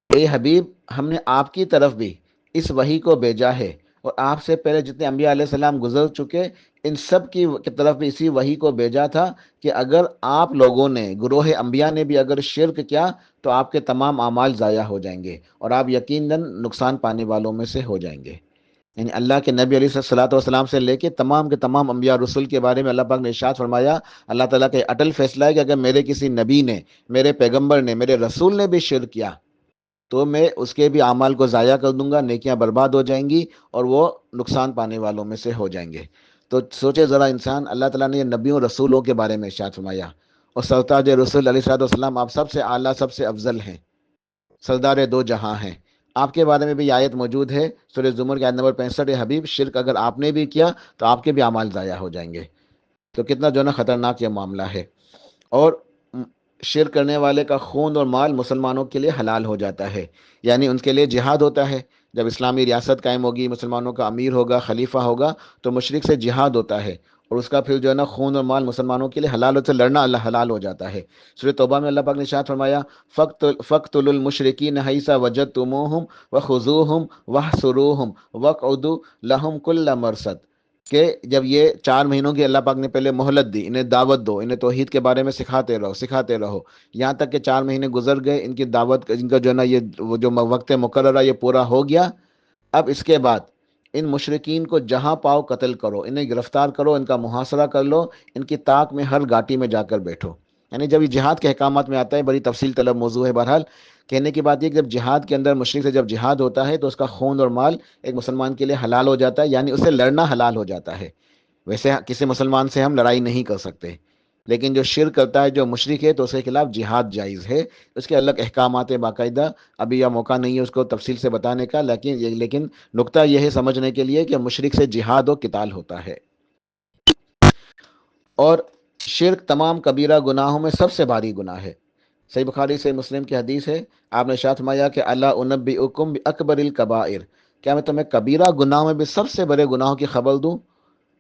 اے حبیب ہم نے آپ کی طرف بھی اس وحی کو بھیجا ہے، اور آپ سے پہلے جتنے انبیاء علیہ السلام گزر چکے ان سب کی طرف بھی اسی وحی کو بھیجا تھا کہ اگر آپ لوگوں نے، گروہ انبیاء نے بھی اگر شرک کیا تو آپ کے تمام اعمال ضائع ہو جائیں گے اور آپ یقیناً نقصان پانے والوں میں سے ہو جائیں گے۔ یعنی اللہ کے نبی علیہ الصلوۃ والسلام سے لے کے تمام انبیاء رسول کے بارے میں اللہ پاک نے ارشاد فرمایا، اللہ تعالیٰ کا اٹل فیصلہ ہے کہ اگر میرے کسی نبی نے، میرے پیغمبر نے، میرے رسول نے بھی شرک کیا تو میں اس کے بھی اعمال کو ضائع کر دوں گا، نیکیاں برباد ہو جائیں گی اور وہ نقصان پانے والوں میں سے ہو جائیں گے۔ تو سوچے ذرا انسان، اللہ تعالیٰ نے یہ نبیوں رسولوں کے بارے میں ارشاد فرمایا، اور سرتاج رسول علیہ الصلوۃ والسلام آپ سب سے اعلیٰ، سب سے افضل ہیں، سردار دو جہاں ہیں۔ آپ کے بارے میں بھی آیت موجود ہے سورہ زمر کے آیت نمبر 65، حبیب شرک اگر آپ نے بھی کیا تو آپ کے بھی اعمال ضائع ہو جائیں گے۔ تو کتنا جو ہے نا خطرناک یہ معاملہ ہے۔ اور شرک کرنے والے کا خون اور مال مسلمانوں کے لیے حلال ہو جاتا ہے، یعنی ان کے لیے جہاد ہوتا ہے۔ جب اسلامی ریاست قائم ہوگی، مسلمانوں کا امیر ہوگا، خلیفہ ہوگا، تو مشرک سے جہاد ہوتا ہے، اور اس کا پھر جو ہے نا خون اور مال مسلمانوں کے لیے حلال ہوتا ہے، لڑنا اللہ حلال ہو جاتا ہے۔ سورہ توبہ میں اللہ پاک نے ارشاد فرمایا فَاقْتُلُوا الْمُشْرِكِينَ حَيْثَ وَجَدتُّمُوهُمْ وَخُذُوهُمْ وَاحْصُرُوهُمْ وَاقْعُدُوا لَهُمْ كُلَّ مَرْصَدٍ، کہ جب یہ 4 مہینوں کی اللہ پاک نے پہلے مہلت دی، انہیں دعوت دو، انہیں توحید کے بارے میں سکھاتے رہو، یہاں تک کہ 4 مہینے گزر گئے، ان کی دعوت، ان کا جو ہے نا یہ وہ جو وقت مقررہ یہ پورا ہو گیا۔ اب اس کے بعد ان مشرکین کو جہاں پاؤ قتل کرو، انہیں گرفتار کرو، ان کا محاصرہ کر لو، ان کی طاق میں ہر گھاٹی میں جا کر بیٹھو۔ یعنی جب یہ جہاد کے احکامات میں آتا ہے، بڑی تفصیل طلب موضوع ہے، بہرحال کہنے کی بات یہ کہ جب جہاد کے اندر مشرک سے جب جہاد ہوتا ہے تو اس کا خون اور مال ایک مسلمان کے لیے حلال ہو جاتا ہے، یعنی اسے لڑنا حلال ہو جاتا ہے۔ ویسے کسی مسلمان سے ہم لڑائی نہیں کر سکتے، لیکن جو شرک کرتا ہے، جو مشرک ہے، تو اس کے خلاف جہاد جائز ہے۔ اس کے الگ احکامات ہیں باقاعدہ، ابھی یہ موقع نہیں ہے اس کو تفصیل سے بتانے کا، لیکن نقطہ یہ ہے سمجھنے کے لیے کہ مشرک سے جہاد و قتال ہوتا ہے۔ اور شرک تمام کبیرہ گناہوں میں سب سے بھاری گناہ ہے۔ صحیح بخاری سے مسلم کی حدیث ہے، آپ نے ارشاد فرمایا کہ الا انبئکم باکبر الکبائر، کیا میں تمہیں کبیرہ گناہوں میں بھی سب سے بڑے گناہوں کی خبر دوں؟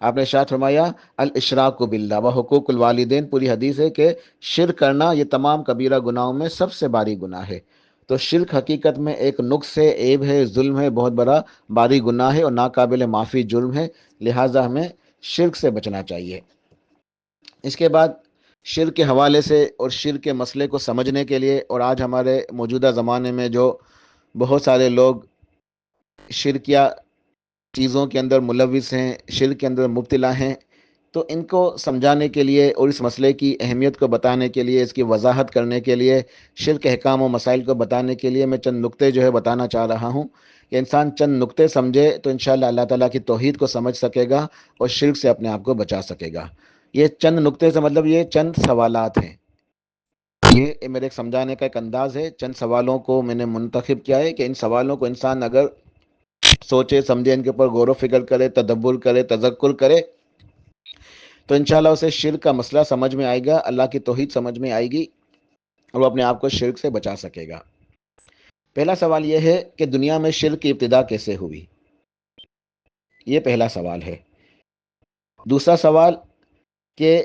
آپ نے ارشاد فرمایا الاشراک باللہ و حقوق الوالدین، پوری حدیث ہے کہ شرک کرنا یہ تمام کبیرہ گناہوں میں سب سے باری گناہ ہے۔ تو شرک حقیقت میں ایک نقص ہے، عیب ہے، ظلم ہے، بہت بڑا باری گناہ ہے اور ناقابل معافی جرم ہے، لہٰذا ہمیں شرک سے بچنا چاہیے۔ اس کے بعد شرک کے حوالے سے اور شرک کے مسئلے کو سمجھنے کے لیے، اور آج ہمارے موجودہ زمانے میں جو بہت سارے لوگ شرکیہ چیزوں کے اندر ملوث ہیں، شرک کے اندر مبتلا ہیں، تو ان کو سمجھانے کے لیے اور اس مسئلے کی اہمیت کو بتانے کے لیے، اس کی وضاحت کرنے کے لیے، شرک کے احکام و مسائل کو بتانے کے لیے میں چند نقطے جو ہے بتانا چاہ رہا ہوں کہ انسان چند نقطے سمجھے تو انشاءاللہ اللہ تعالیٰ کی توحید کو سمجھ سکے گا اور شرک سے اپنے آپ کو بچا سکے گا۔ یہ چند نقطے سے مطلب یہ چند سوالات ہیں، یہ میرے ایک سمجھانے کا ایک انداز ہے۔ چند سوالوں کو میں نے منتخب کیا ہے کہ ان سوالوں کو انسان اگر سوچے سمجھے، ان کے اوپر غور و فکر کرے، تدبر کرے، تذکر کرے، تو انشاءاللہ اسے شرک کا مسئلہ سمجھ میں آئے گا، اللہ کی توحید سمجھ میں آئے گی اور وہ اپنے آپ کو شرک سے بچا سکے گا۔ پہلا سوال یہ ہے کہ دنیا میں شرک کی ابتدا کیسے ہوئی؟ یہ پہلا سوال ہے۔ دوسرا سوال کہ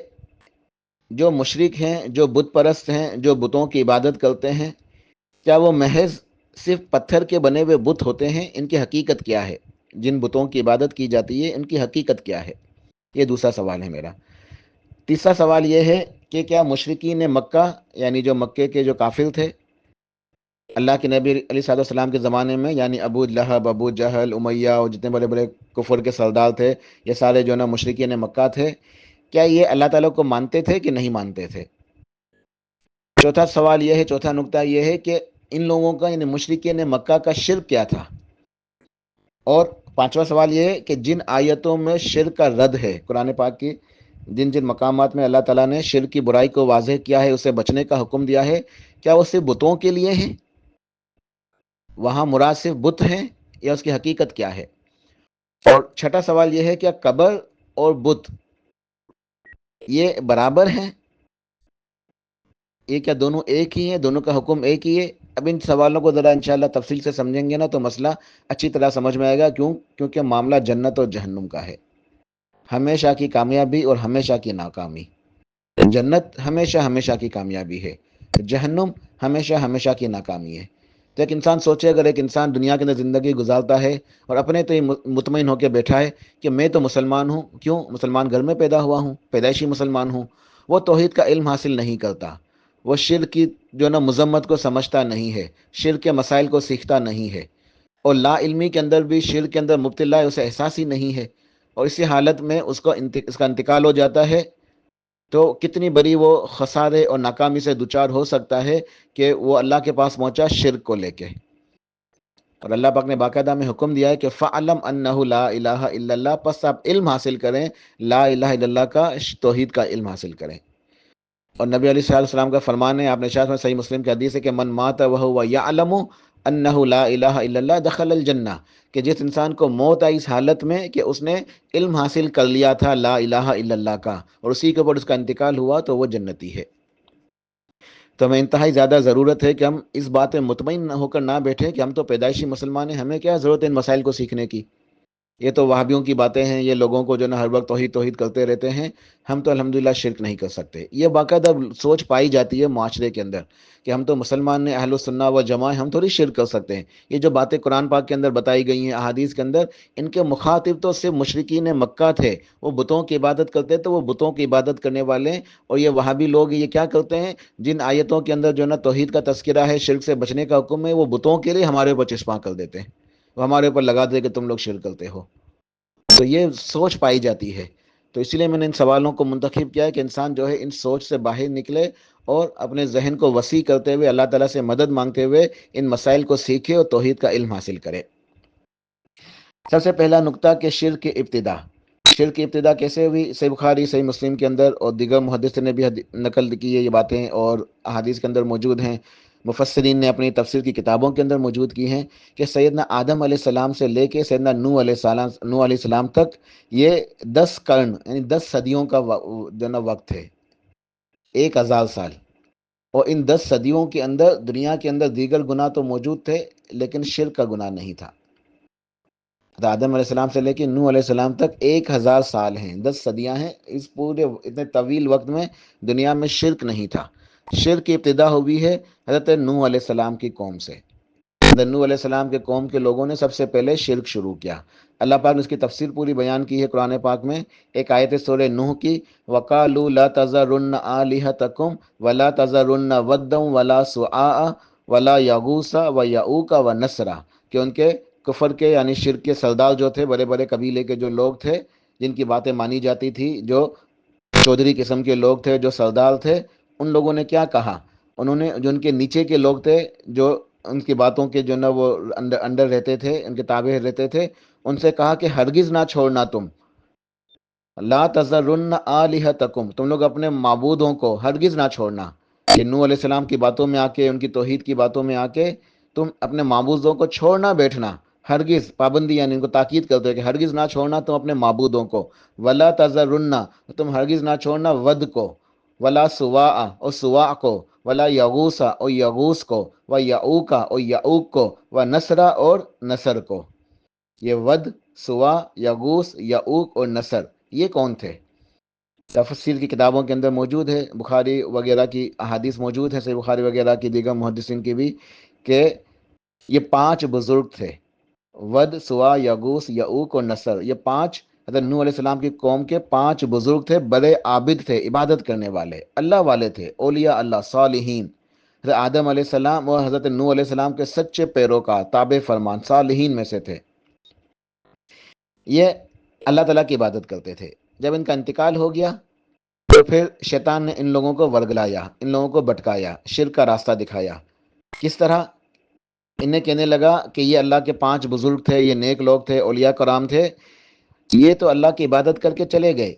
جو مشرک ہیں، جو بت پرست ہیں، جو بتوں کی عبادت کرتے ہیں، کیا وہ محض صرف پتھر کے بنے ہوئے بت ہوتے ہیں؟ ان کی حقیقت کیا ہے؟ جن بتوں کی عبادت کی جاتی ہے ان کی حقیقت کیا ہے؟ یہ دوسرا سوال ہے میرا۔ تیسرا سوال یہ ہے کہ کیا مشرکین مکہ، یعنی جو مکے کے جو کافر تھے اللہ کے نبی علیہ الصلوۃ والسلام کے زمانے میں، یعنی ابو لہب، ابو جہل، امیہ اور جتنے بڑے بڑے کفر کے سردار تھے، یہ سارے جو نا مشرکین مکہ تھے، کیا یہ اللہ تعالیٰ کو مانتے تھے کہ نہیں مانتے تھے؟ چوتھا سوال یہ ہے، چوتھا نقطہ یہ ہے کہ ان لوگوں کا یعنی مشرکین مکہ کا شرک کیا تھا. اور پانچواں سوال یہ ہے کہ جن آیتوں میں شرک کا رد ہے، قرآن پاک کی جن جن مقامات میں اللہ تعالیٰ نے شرک کی برائی کو واضح کیا ہے، اسے بچنے کا حکم دیا ہے، کیا وہ صرف بتوں کے لیے ہیں؟ وہاں مراد صرف بت ہیں یا اس کی حقیقت کیا ہے؟ اور چھٹا سوال یہ ہے کیا قبر اور بت یہ برابر ہیں؟ یہ کیا دونوں ایک ہی ہیں؟ دونوں کا حکم ایک ہی ہے؟ اب ان سوالوں کو ذرا انشاءاللہ تفصیل سے سمجھیں گے نا تو مسئلہ اچھی طرح سمجھ میں آئے گا. کیونکہ معاملہ جنت اور جہنم کا ہے. ہمیشہ کی کامیابی اور ہمیشہ کی ناکامی. جنت ہمیشہ ہمیشہ کی کامیابی ہے، جہنم ہمیشہ ہمیشہ کی ناکامی ہے. تو ایک انسان سوچے، اگر ایک انسان دنیا کے اندر زندگی گزارتا ہے اور اپنے تو یہ مطمئن ہو کے بیٹھا ہے کہ میں تو مسلمان ہوں، کیوں؟ مسلمان گھر میں پیدا ہوا ہوں، پیدائشی مسلمان ہوں. وہ توحید کا علم حاصل نہیں کرتا، وہ شرک کی جو نا مذمت کو سمجھتا نہیں ہے، شرک کے مسائل کو سیکھتا نہیں ہے، اور لا علمی کے اندر بھی شرک کے اندر مبتلا ہے، اسے احساس ہی نہیں ہے. اور اسی حالت میں اس کا انتقال ہو جاتا ہے تو کتنی بڑی وہ خسارے اور ناکامی سے دوچار ہو سکتا ہے کہ وہ اللہ کے پاس پہنچا شرک کو لے کے. اور اللہ پاک نے باقاعدہ میں حکم دیا ہے کہ فَعَلَمْ أَنَّهُ لَا إِلَهَ إِلَّا اللَّهُ، پس آپ علم حاصل کریں، لا الہ الا اللہ کا، توحید کا علم حاصل کریں. اور نبی علیہ الصلوۃ والسلام کا فرمان ہے، آپ نے شاید میں صحیح مسلم کی حدیث ہے کہ من مات وهو يعلم انه لا الہ الا اللہ دخل الجنہ، کہ جس انسان کو موت آئی اس حالت میں کہ اس نے علم حاصل کر لیا تھا لا الہ الا اللہ کا، اور اسی کے اوپر اس کا انتقال ہوا تو وہ جنتی ہے. تو ہمیں انتہائی زیادہ ضرورت ہے کہ ہم اس بات میں مطمئن ہو کر نہ بیٹھیں کہ ہم تو پیدائشی مسلمان ہیں، ہمیں کیا ضرورت ہے ان مسائل کو سیکھنے کی. یہ تو وہابیوں کی باتیں ہیں، یہ لوگوں کو جو نا ہر وقت توحید توحید کرتے رہتے ہیں. ہم تو الحمدللہ شرک نہیں کر سکتے. یہ باقاعدہ سوچ پائی جاتی ہے معاشرے کے اندر کہ ہم تو مسلمان ہیں، اہل السنہ و جماعت، ہم تھوڑی شرک کر سکتے ہیں. یہ جو باتیں قرآن پاک کے اندر بتائی گئی ہیں، احادیث کے اندر، ان کے مخاطب تو صرف مشرکین مکہ تھے. وہ بتوں کی عبادت کرتے تو وہ بتوں کی عبادت کرنے والے. اور یہ وہابی لوگ یہ کیا کرتے ہیں؟ جن آیتوں کے اندر جو نا توحید کا تذکرہ ہے، شرک سے بچنے کا حکم ہے، وہ بتوں کے لیے ہمارے اوپر چسپاں کر دیتے ہیں، وہ ہمارے اوپر لگا دے کہ تم لوگ شرک کرتے ہو. تو یہ سوچ پائی جاتی ہے. تو اسی لیے میں نے ان سوالوں کو منتخب کیا ہے کہ انسان جو ہے ان سوچ سے باہر نکلے اور اپنے ذہن کو وسیع کرتے ہوئے اللہ تعالیٰ سے مدد مانگتے ہوئے ان مسائل کو سیکھے اور توحید کا علم حاصل کرے. سب سے پہلا نقطہ کہ شرک کی ابتدا. شرک کی ابتدا کیسے ہوئی؟ صحیح بخاری، صحیح مسلم کے اندر اور دیگر محدثین نے بھی نقل کی ہے یہ باتیں، اور احادیث کے اندر موجود ہیں. مفسرین نے اپنی تفسیر کی کتابوں کے اندر موجود کی ہیں کہ سیدنا آدم علیہ السلام سے لے کے سیدنا نوح علیہ السلام تک یہ 10 قرن یعنی 10 صدیوں کا جو نا وقت ہے، 1000 سال. اور ان 10 صدیوں کے اندر دنیا کے اندر دیگر گناہ تو موجود تھے لیکن شرک کا گناہ نہیں تھا. آدم علیہ السلام سے لے کے نوح علیہ السلام تک 1000 سال ہیں، 10 صدیاں ہیں. اس پورے اتنے طویل وقت میں دنیا میں شرک نہیں تھا. شرک کی ابتدا ہوئی ہے حضرت نوح علیہ السلام کی قوم سے. حضرت نوح علیہ السلام کے قوم کے لوگوں نے سب سے پہلے شرک شروع کیا. اللہ پاک نے اس کی تفسیر پوری بیان کی ہے قرآن پاک میں. ایک آیت سورہ نوح کی، وَقَالُوا لَا تَذَرُنَّ آلِهَتَكُمْ وَلَا تَذَرُنَّ وَدًّا وَلَا سُوَاعًا وَلَا يَغُوثَ وَيَعُوقَ وَنَسْرًا، کہ ان کے کفر کے یعنی شرک کے سردار جو تھے، بڑے بڑے قبیلے کے جو لوگ تھے جن کی باتیں مانی جاتی تھی، جو چودھری قسم کے لوگ تھے، جو سردار تھے، ان لوگوں نے کیا کہا؟ انہوں نے جو ان کے نیچے کے لوگ تھے، جو ان کی باتوں کے جو نا وہ انڈر رہتے تھے، ان کے تابع رہتے تھے، ان سے کہا کہ ہرگز نہ چھوڑنا تم، لا تذرن آلہتکم، تم لوگ اپنے معبودوں کو ہرگز نہ چھوڑنا. کہ نوح علیہ السلام کی باتوں میں آ کے، ان کی توحید کی باتوں میں آ کے تم اپنے معبودوں کو چھوڑنا بیٹھنا، ہرگز. پابندی یعنی ان کو تاکید کرتے ہیں کہ ہرگز نہ چھوڑنا تم اپنے معبودوں کو. ولا تذرن، تم ہرگز نہ چھوڑنا ود کو، ولا سواع اور سواع کو، ولا یغوس اور یغوس کو، و یعوق اور یعوق کو، و نصرا اور نصر کو. یہ ود، سوا، یغوس، یعوق اور نصر یہ کون تھے؟ تفسیر کی کتابوں کے اندر موجود ہے، بخاری وغیرہ کی احادیث موجود ہے، صحیح بخاری وغیرہ کی، دیگر محدثین کی بھی، کہ یہ 5 بزرگ تھے، ود، سوا، یغوس، یعوق اور نصر. یہ 5 حضرت نوح علیہ السلام کی قوم کے 5 بزرگ تھے، بڑے عابد تھے، عبادت کرنے والے، اللہ والے تھے، اولیاء اللہ، صالحین. حضرت آدم علیہ السلام اور حضرت نوح علیہ السلام کے سچے پیروکار، تابع فرمان، صالحین میں سے تھے. یہ اللہ تعالیٰ کی عبادت کرتے تھے. جب ان کا انتقال ہو گیا تو پھر شیطان نے ان لوگوں کو ورگلایا، ان لوگوں کو بٹکایا، شرک کا راستہ دکھایا. کس طرح؟ انہیں کہنے لگا کہ یہ اللہ کے 5 بزرگ تھے، یہ نیک لوگ تھے، اولیاء کرام تھے، یہ تو اللہ کی عبادت کر کے چلے گئے،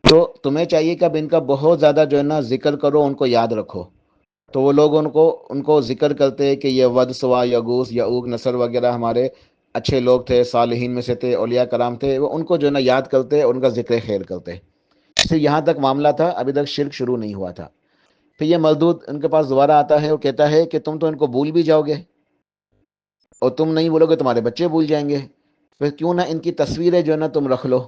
تو تمہیں چاہیے کہ اب ان کا بہت زیادہ جو ہے نا ذکر کرو، ان کو یاد رکھو۔ تو وہ لوگ ان کو ذکر کرتے کہ یہ ود، سوا، یغوث، یعوق، نصر وغیرہ ہمارے اچھے لوگ تھے، صالحین میں سے تھے، اولیاء کرام تھے، وہ ان کو جو ہے نا یاد کرتے اور ان کا ذکر خیر کرتے۔ صرف یہاں تک معاملہ تھا، ابھی تک شرک شروع نہیں ہوا تھا۔ پھر یہ مردود ان کے پاس دوبارہ آتا ہے اور کہتا ہے کہ تم تو ان کو بھول بھی جاؤ گے، اور تم نہیں بولو گے تمہارے بچے بھول جائیں گے، پھر کیوں نہ ان کی تصویریں جو ہے نا تم رکھ لو،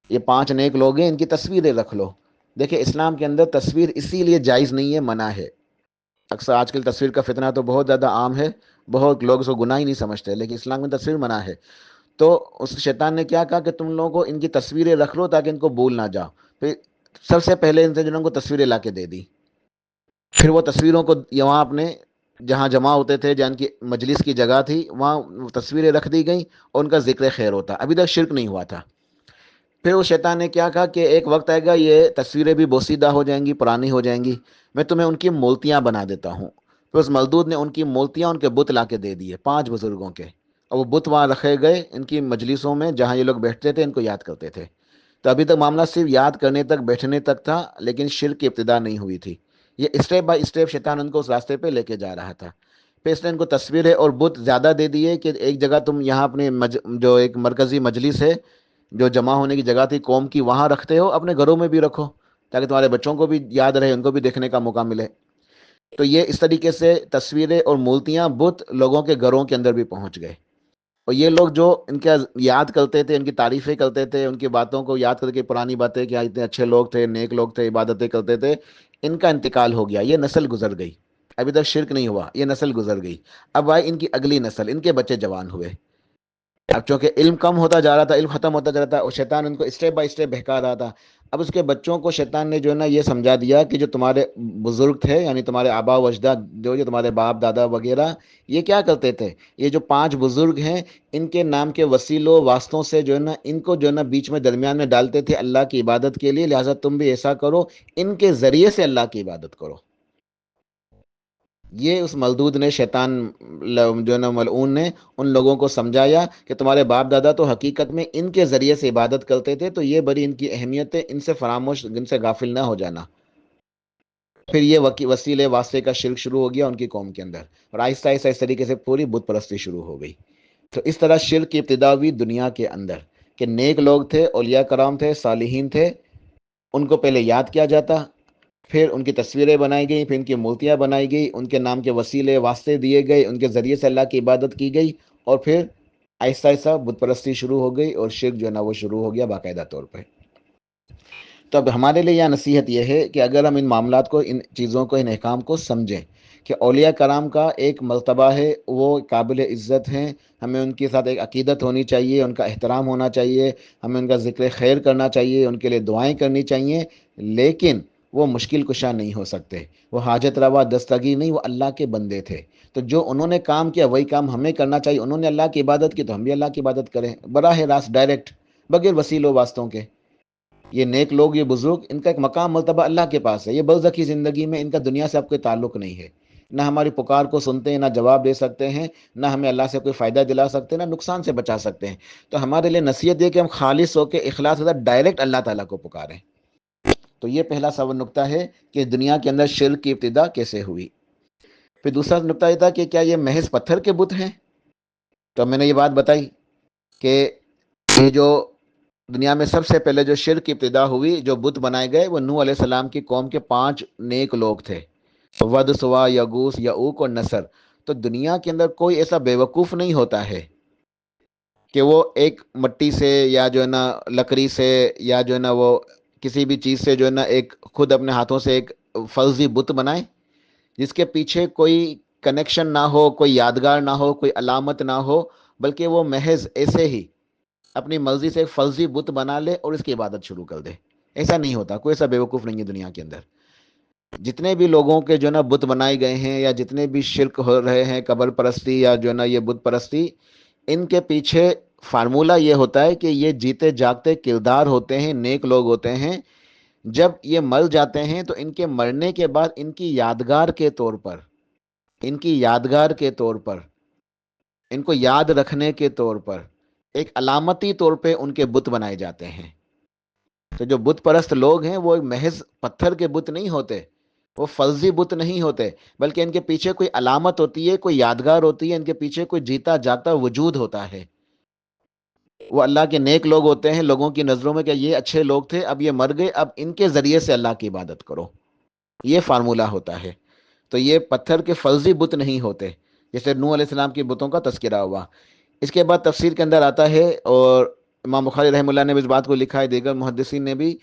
یہ 5 نیک لوگ ہیں، ان کی تصویریں رکھ لو۔ دیکھیں اسلام کے اندر تصویر اسی لیے جائز نہیں ہے، منع ہے۔ اکثر آج کل تصویر کا فتنہ تو بہت زیادہ عام ہے، بہت لوگ اس کو گناہ ہی نہیں سمجھتے، لیکن اسلام میں تصویر منع ہے۔ تو اس شیطان نے کیا کہا کہ تم لوگوں کو ان کی تصویریں رکھ لو تاکہ ان کو بھول نہ جاؤ۔ پھر سب سے پہلے ان سے جنہوں کو تصویریں لا کے دے دی، پھر وہ تصویروں کو وہاں اپنے جہاں جمع ہوتے تھے، جہاں ان کی مجلس کی جگہ تھی، وہاں تصویریں رکھ دی گئیں اور ان کا ذکر خیر ہوتا، ابھی تک شرک نہیں ہوا تھا۔ پھر اس شیطان نے کیا کہا کہ ایک وقت آئے گا یہ تصویریں بھی بوسیدہ ہو جائیں گی، پرانی ہو جائیں گی، میں تمہیں ان کی مورتیاں بنا دیتا ہوں۔ پھر اس مردود نے ان کی مورتیاں، ان کے بت لا کے دے دیے 5 بزرگوں کے، اور وہ بت وہاں رکھے گئے ان کی مجلسوں میں جہاں یہ لوگ بیٹھتے تھے، ان کو یاد کرتے تھے۔ تو ابھی تک معاملہ صرف یاد کرنے تک، بیٹھنے تک تھا، لیکن شرک کی ابتدا نہیں ہوئی تھی۔ یہ اسٹیپ بائی اسٹیپ شیطان ان کو اس راستے پہ لے کے جا رہا تھا۔ پھر اس نے ان کو تصویریں اور بت زیادہ دے دیے کہ ایک جگہ تم یہاں اپنے جو ایک مرکزی مجلس ہے، جو جمع ہونے کی جگہ تھی قوم کی، وہاں رکھتے ہو، اپنے گھروں میں بھی رکھو تاکہ تمہارے بچوں کو بھی یاد رہے، ان کو بھی دیکھنے کا موقع ملے۔ تو یہ اس طریقے سے تصویریں اور مورتیاں، بت لوگوں کے گھروں کے اندر بھی پہنچ گئے، اور یہ لوگ جو ان کا یاد کرتے تھے، ان کی تعریفیں کرتے تھے، ان کی باتوں کو یاد کر کے پرانی باتیں کہ اتنے اچھے لوگ تھے، نیک لوگ تھے، عبادتیں کرتے تھے، ان کا انتقال ہو گیا، یہ نسل گزر گئی، ابھی تک شرک نہیں ہوا، یہ نسل گزر گئی۔ اب آئی ان کی اگلی نسل، ان کے بچے جوان ہوئے، اب چونکہ علم کم ہوتا جا رہا تھا، علم ختم ہوتا جا رہا تھا، اور شیطان ان کو اسٹیپ بائی اسٹیپ بہکا رہا تھا۔ اب اس کے بچوں کو شیطان نے جو ہے نا یہ سمجھا دیا کہ جو تمہارے بزرگ تھے، یعنی تمہارے آبا و اجداد، جو تمہارے باپ دادا وغیرہ، یہ کیا کرتے تھے، یہ جو 5 بزرگ ہیں، ان کے نام کے وسیلوں واسطوں سے جو ہے نا ان کو جو ہے نا بیچ میں درمیان میں ڈالتے تھے اللہ کی عبادت کے لیے، لہٰذا تم بھی ایسا کرو، ان کے ذریعے سے اللہ کی عبادت کرو۔ یہ اس ملدود نے، شیطان جو ہے نا ملعون نے ان لوگوں کو سمجھایا کہ تمہارے باپ دادا تو حقیقت میں ان کے ذریعے سے عبادت کرتے تھے، تو یہ بڑی ان کی اہمیت ہے، ان سے فراموش، ان سے غافل نہ ہو جانا۔ پھر یہ وسیلے واسطے کا شرک شروع ہو گیا ان کی قوم کے اندر، اور آہستہ آہستہ اس طریقے سے پوری بت پرستی شروع ہو گئی۔ تو اس طرح شرک کی ابتدا ہوئی دنیا کے اندر، کہ نیک لوگ تھے، اولیاء کرام تھے، صالحین تھے، ان کو پہلے یاد کیا جاتا، پھر ان کی تصویریں بنائی گئیں، پھر ان کی مورتیاں بنائی گئی، ان کے نام کے وسیلے واسطے دیے گئے، ان کے ذریعے سے اللہ کی عبادت کی گئی، اور پھر آہستہ آہستہ بت پرستی شروع ہو گئی، اور شرک جو ہے نا وہ شروع ہو گیا باقاعدہ طور پہ۔ تو اب ہمارے لیے یہ نصیحت یہ ہے کہ اگر ہم ان معاملات کو، ان چیزوں کو، ان احکام کو سمجھیں کہ اولیاء کرام کا ایک مرتبہ ہے، وہ قابل عزت ہیں، ہمیں ان کے ساتھ ایک عقیدت ہونی چاہیے، ان کا احترام ہونا چاہیے، ہمیں ان کا ذکر خیر کرنا چاہیے، ان کے لیے دعائیں کرنی چاہیے، لیکن وہ مشکل کشا نہیں ہو سکتے، وہ حاجت روا دستگیر نہیں، وہ اللہ کے بندے تھے۔ تو جو انہوں نے کام کیا وہی کام ہمیں کرنا چاہیے، انہوں نے اللہ کی عبادت کی تو ہم بھی اللہ کی عبادت کریں، براہ راست، ڈائریکٹ، بغیر وسیلوں واسطوں کے۔ یہ نیک لوگ، یہ بزرگ، ان کا ایک مقام مرتبہ اللہ کے پاس ہے، یہ برزخی زندگی میں ان کا دنیا سے اب کوئی تعلق نہیں ہے، نہ ہماری پکار کو سنتے ہیں، نہ جواب دے سکتے ہیں، نہ ہمیں اللہ سے کوئی فائدہ دلا سکتے ہیں، نہ نقصان سے بچا سکتے ہیں۔ تو ہمارے لیے نصیحت یہ کہ ہم خالص ہو کے، اخلاص کے ساتھ ڈائریکٹ اللہ تعالیٰ کو پکاریں۔ تو یہ پہلا سبب نقطہ ہے کہ دنیا کے اندر شرک کی ابتدا کیسے ہوئی۔ پھر دوسرا نقطہ یہ تھا کہ کیا یہ محض پتھر کے بت ہیں؟ تو میں نے یہ بات بتائی کہ یہ جو دنیا میں سب سے پہلے جو شرک کی ابتدا ہوئی، جو بت بنائے گئے، وہ نوح علیہ السلام کی قوم کے 5 نیک لوگ تھے، ود، سوا، یغوث، یعوق اور نصر۔ تو دنیا کے اندر کوئی ایسا بیوقوف نہیں ہوتا ہے کہ وہ ایک مٹی سے، یا جو ہے نا لکڑی سے، یا جو ہے نا وہ کسی بھی چیز سے جو ہے نا ایک خود اپنے ہاتھوں سے ایک فرضی بت بنائے، جس کے پیچھے کوئی کنیکشن نہ ہو، کوئی یادگار نہ ہو، کوئی علامت نہ ہو، بلکہ وہ محض ایسے ہی اپنی مرضی سے ایک فرضی بت بنا لے اور اس کی عبادت شروع کر دے۔ ایسا نہیں ہوتا، کوئی ایسا بیوقوف نہیں ہے دنیا کے اندر۔ جتنے بھی لوگوں کے جو ہے نا بت بنائے گئے ہیں، یا جتنے بھی شرک ہو رہے ہیں، قبر پرستی یا جو ہے نا یہ بت پرستی، ان کے پیچھے فارمولہ یہ ہوتا ہے کہ یہ جیتے جاگتے کردار ہوتے ہیں، نیک لوگ ہوتے ہیں، جب یہ مر جاتے ہیں تو ان کے مرنے کے بعد ان کی یادگار کے طور پر، ان کی یادگار کے طور پر ان کو یاد رکھنے کے طور پر، ایک علامتی طور پہ ان کے بت بنائے جاتے ہیں۔ تو جو بت پرست لوگ ہیں وہ محض پتھر کے بت نہیں ہوتے، وہ فلزی بت نہیں ہوتے، بلکہ ان کے پیچھے کوئی علامت ہوتی ہے، کوئی یادگار ہوتی ہے، ان کے پیچھے کوئی جیتا جاگتا وجود ہوتا ہے۔ وہ اللہ کے نیک لوگ ہوتے ہیں، لوگوں کی نظروں میں کہ یہ اچھے لوگ تھے، اب یہ مر گئے، اب ان کے ذریعے سے اللہ کی عبادت کرو، یہ فارمولہ ہوتا ہے۔ تو یہ پتھر کے فلزی بت نہیں ہوتے، جیسے نوح علیہ السلام کے بتوں کا تذکرہ ہوا۔ اس کے بعد تفسیر کے اندر آتا ہے، اور امام بخاری رحمہ اللہ نے بھی اس بات کو لکھا ہے، دیگر محدثین نے بھی،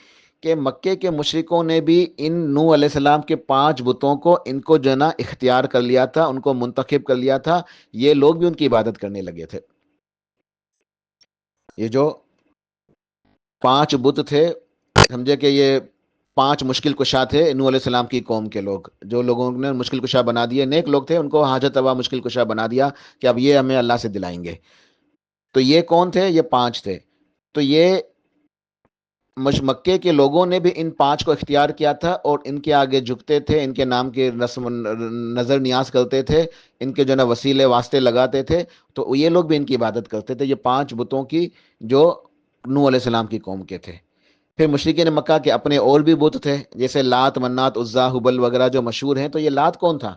کہ مکے کے مشرکوں نے بھی ان نوح علیہ السلام کے 5 بتوں کو، ان کو جو نا اختیار کر لیا تھا، ان کو منتخب کر لیا تھا، یہ لوگ بھی ان کی عبادت کرنے لگے تھے۔ یہ جو 5 بت تھے، سمجھے کہ یہ 5 مشکل کشا تھے نوح علیہ السلام کی قوم کے لوگ، جو لوگوں نے مشکل کشا بنا دیے، نیک لوگ تھے، ان کو حاجت روا مشکل کشا بنا دیا کہ اب یہ ہمیں اللہ سے دلائیں گے۔ تو یہ کون تھے؟ یہ 5 تھے۔ تو یہ مکے کے لوگوں نے بھی ان 5 کو اختیار کیا تھا، اور ان کے آگے جھکتے تھے، ان کے نام کے رسم نظر نیاز کرتے تھے، ان کے جو نا وسیلے واسطے لگاتے تھے۔ تو یہ لوگ بھی ان کی عبادت کرتے تھے، یہ 5 بتوں کی، جو نوح علیہ السلام کی قوم کے تھے۔ پھر مشرکین مکہ کے اپنے اور بھی بت تھے، جیسے لات، منات، عزا، حبل وغیرہ جو مشہور ہیں۔ تو یہ لات کون تھا؟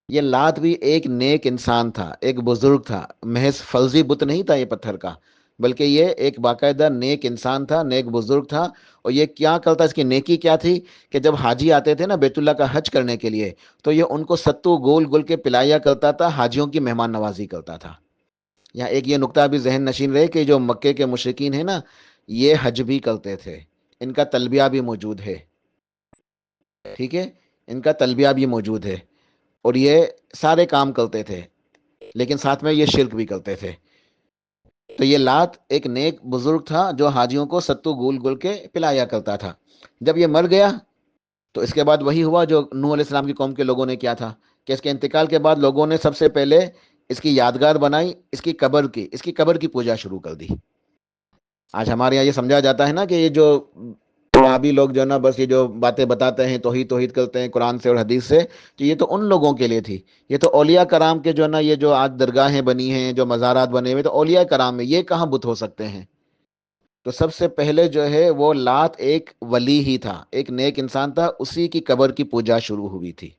یہ لات بھی ایک نیک انسان تھا، ایک بزرگ تھا، محض فلزی بت نہیں تھا یہ پتھر کا، بلکہ یہ ایک باقاعدہ نیک انسان تھا، نیک بزرگ تھا۔ اور یہ کیا کرتا، اس کی نیکی کیا تھی کہ جب حاجی آتے تھے نا بیت اللہ کا حج کرنے کے لیے، تو یہ ان کو ستو گول گول کے پلایا کرتا تھا، حاجیوں کی مہمان نوازی کرتا تھا۔ یہاں ایک یہ نقطہ بھی ذہن نشین رہے کہ جو مکے کے مشرکین ہیں نا، یہ حج بھی کرتے تھے، ان کا تلبیہ بھی موجود ہے، ٹھیک ہے، ان کا تلبیہ بھی موجود ہے، اور یہ سارے کام کرتے تھے، لیکن ساتھ میں یہ شرک بھی کرتے تھے۔ تو یہ لات ایک نیک بزرگ تھا، جو حاجیوں کو ستو گول گول کے پلایا کرتا تھا۔ جب یہ مر گیا تو اس کے بعد وہی ہوا جو نوح علیہ السلام کی قوم کے لوگوں نے کیا تھا، کہ اس کے انتقال کے بعد لوگوں نے سب سے پہلے اس کی یادگار بنائی، اس کی قبر کی پوجا شروع کر دی۔ آج ہمارے یہاں یہ سمجھا جاتا ہے نا کہ یہ جو وہابی لوگ جو نا بس یہ جو باتیں بتاتے ہیں، توحید توحید کرتے ہیں قرآن سے اور حدیث سے، کہ یہ تو ان لوگوں کے لیے تھی، یہ تو اولیاء کرام کے جو نا یہ جو آج درگاہیں بنی ہیں، جو مزارات بنے ہوئے، تو اولیاء کرام میں یہ کہاں بت ہو سکتے ہیں؟ تو سب سے پہلے جو ہے وہ لات ایک ولی ہی تھا، ایک نیک انسان تھا، اسی کی قبر کی پوجا شروع ہوئی تھی۔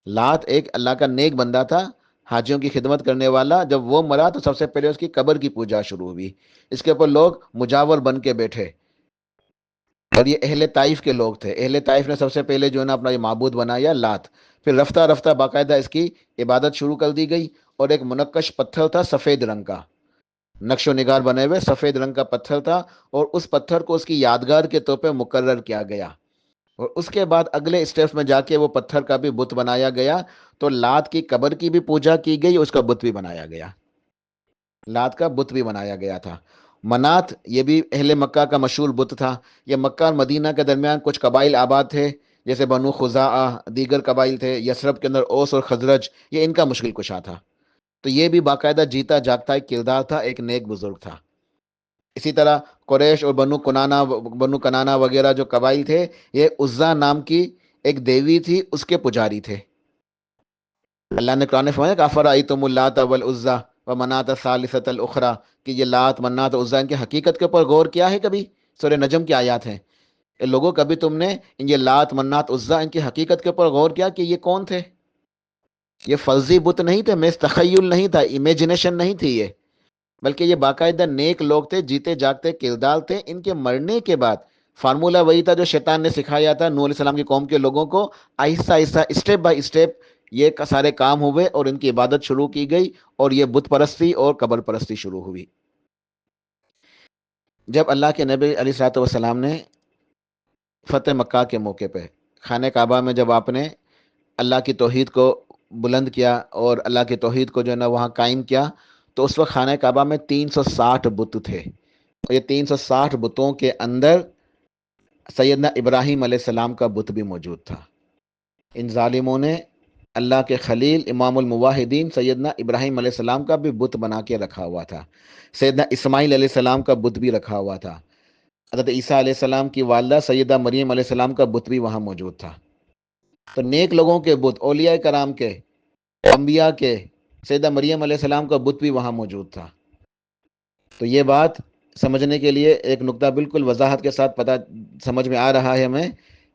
لات ایک اللہ کا نیک بندہ تھا، حاجیوں کی خدمت کرنے والا، جب وہ مرا تو سب سے پہلے اس کی قبر کی پوجا شروع ہوئی۔ اس کے اوپر لوگ مجاور بن کے بیٹھے، اور یہ اہل طائف کے لوگ تھے، اہل طائف نے سب سے پہلے جو ہے نا اپنا یہ معبود بنایا لات۔ پھر رفتہ رفتہ باقاعدہ اس کی عبادت شروع کر دی گئی، اور ایک منقش پتھر تھا سفید رنگ کا، نقش و نگار بنے ہوئے سفید رنگ کا پتھر تھا، اور اس پتھر کو اس کی یادگار کے طور پہ مقرر کیا گیا۔ اور اس کے بعد اگلے اسٹیپ میں جا کے وہ پتھر کا بھی بت بنایا گیا، تو لات کی قبر کی بھی پوجا کی گئی، اس کا بت بھی بنایا گیا، لات کا بت بھی بنایا گیا تھا۔ منات یہ بھی اہل مکہ کا مشہور بت تھا۔ یہ مکہ اور مدینہ کے درمیان کچھ قبائل آباد تھے، جیسے بنو خزاعہ، دیگر قبائل تھے، یثرب کے اندر اوس اور خزرج، یہ ان کا مشکل کشا تھا۔ تو یہ بھی باقاعدہ جیتا جاگتا ایک کردار تھا، ایک نیک بزرگ تھا۔ اسی طرح قریش اور بنو کنانا وغیرہ جو قبائل تھے، یہ عزا نام کی ایک دیوی تھی، اس کے پجاری تھے۔ اللہ نے قرآن میں فرمایا کہ افرأیتم اللات والعزی ومناۃ الثالثۃ الاخری، کہ یہ لات، منات اور عزا ان کی حقیقت کے اوپر غور کیا ہے کبھی؟ سورہ نجم کی آیات ہیں، کہ لوگوں کبھی تم نے یہ لات، منات، عزا ان کی حقیقت کے اوپر غور کیا کہ یہ کون تھے؟ یہ فرضی بت نہیں تھے، محض تخیل نہیں تھا، امیجنیشن نہیں تھی یہ، بلکہ یہ باقاعدہ نیک لوگ تھے، جیتے جاگتے کردار تھے۔ ان کے مرنے کے بعد فارمولہ وہی تھا جو شیطان نے سکھایا تھا نوح علیہ السلام کی قوم کے لوگوں کو، آہستہ آہستہ اسٹیپ بائی اسٹیپ یہ سارے کام ہوئے، اور ان کی عبادت شروع کی گئی، اور یہ بت پرستی اور قبر پرستی شروع ہوئی۔ جب اللہ کے نبی علیہ الصلوۃ والسلام نے فتح مکہ کے موقع پہ خانہ کعبہ میں جب آپ نے اللہ کی توحید کو بلند کیا اور اللہ کی توحید کو جو ہے نا وہاں قائم کیا، تو اس وقت خانہ کعبہ میں 360 بت تھے، اور یہ 360 بتوں کے اندر سیدنا ابراہیم علیہ السلام کا بت بھی موجود تھا۔ ان ظالموں نے اللہ کے خلیل امام الموحدین سیدنا ابراہیم علیہ السلام کا بھی بت بنا کے رکھا ہوا تھا، سیدنا اسماعیل علیہ السلام کا بت بھی رکھا ہوا تھا، حضرت عیسیٰ علیہ السلام کی والدہ سیدہ مریم علیہ السلام کا بت بھی وہاں موجود تھا۔ تو نیک لوگوں کے بت، اولیاء کرام کے، انبیاء کے، سیدہ مریم علیہ السلام کا بت بھی وہاں موجود تھا۔ تو یہ بات سمجھنے کے لیے ایک نقطہ بالکل وضاحت کے ساتھ پتہ سمجھ میں آ رہا ہے ہمیں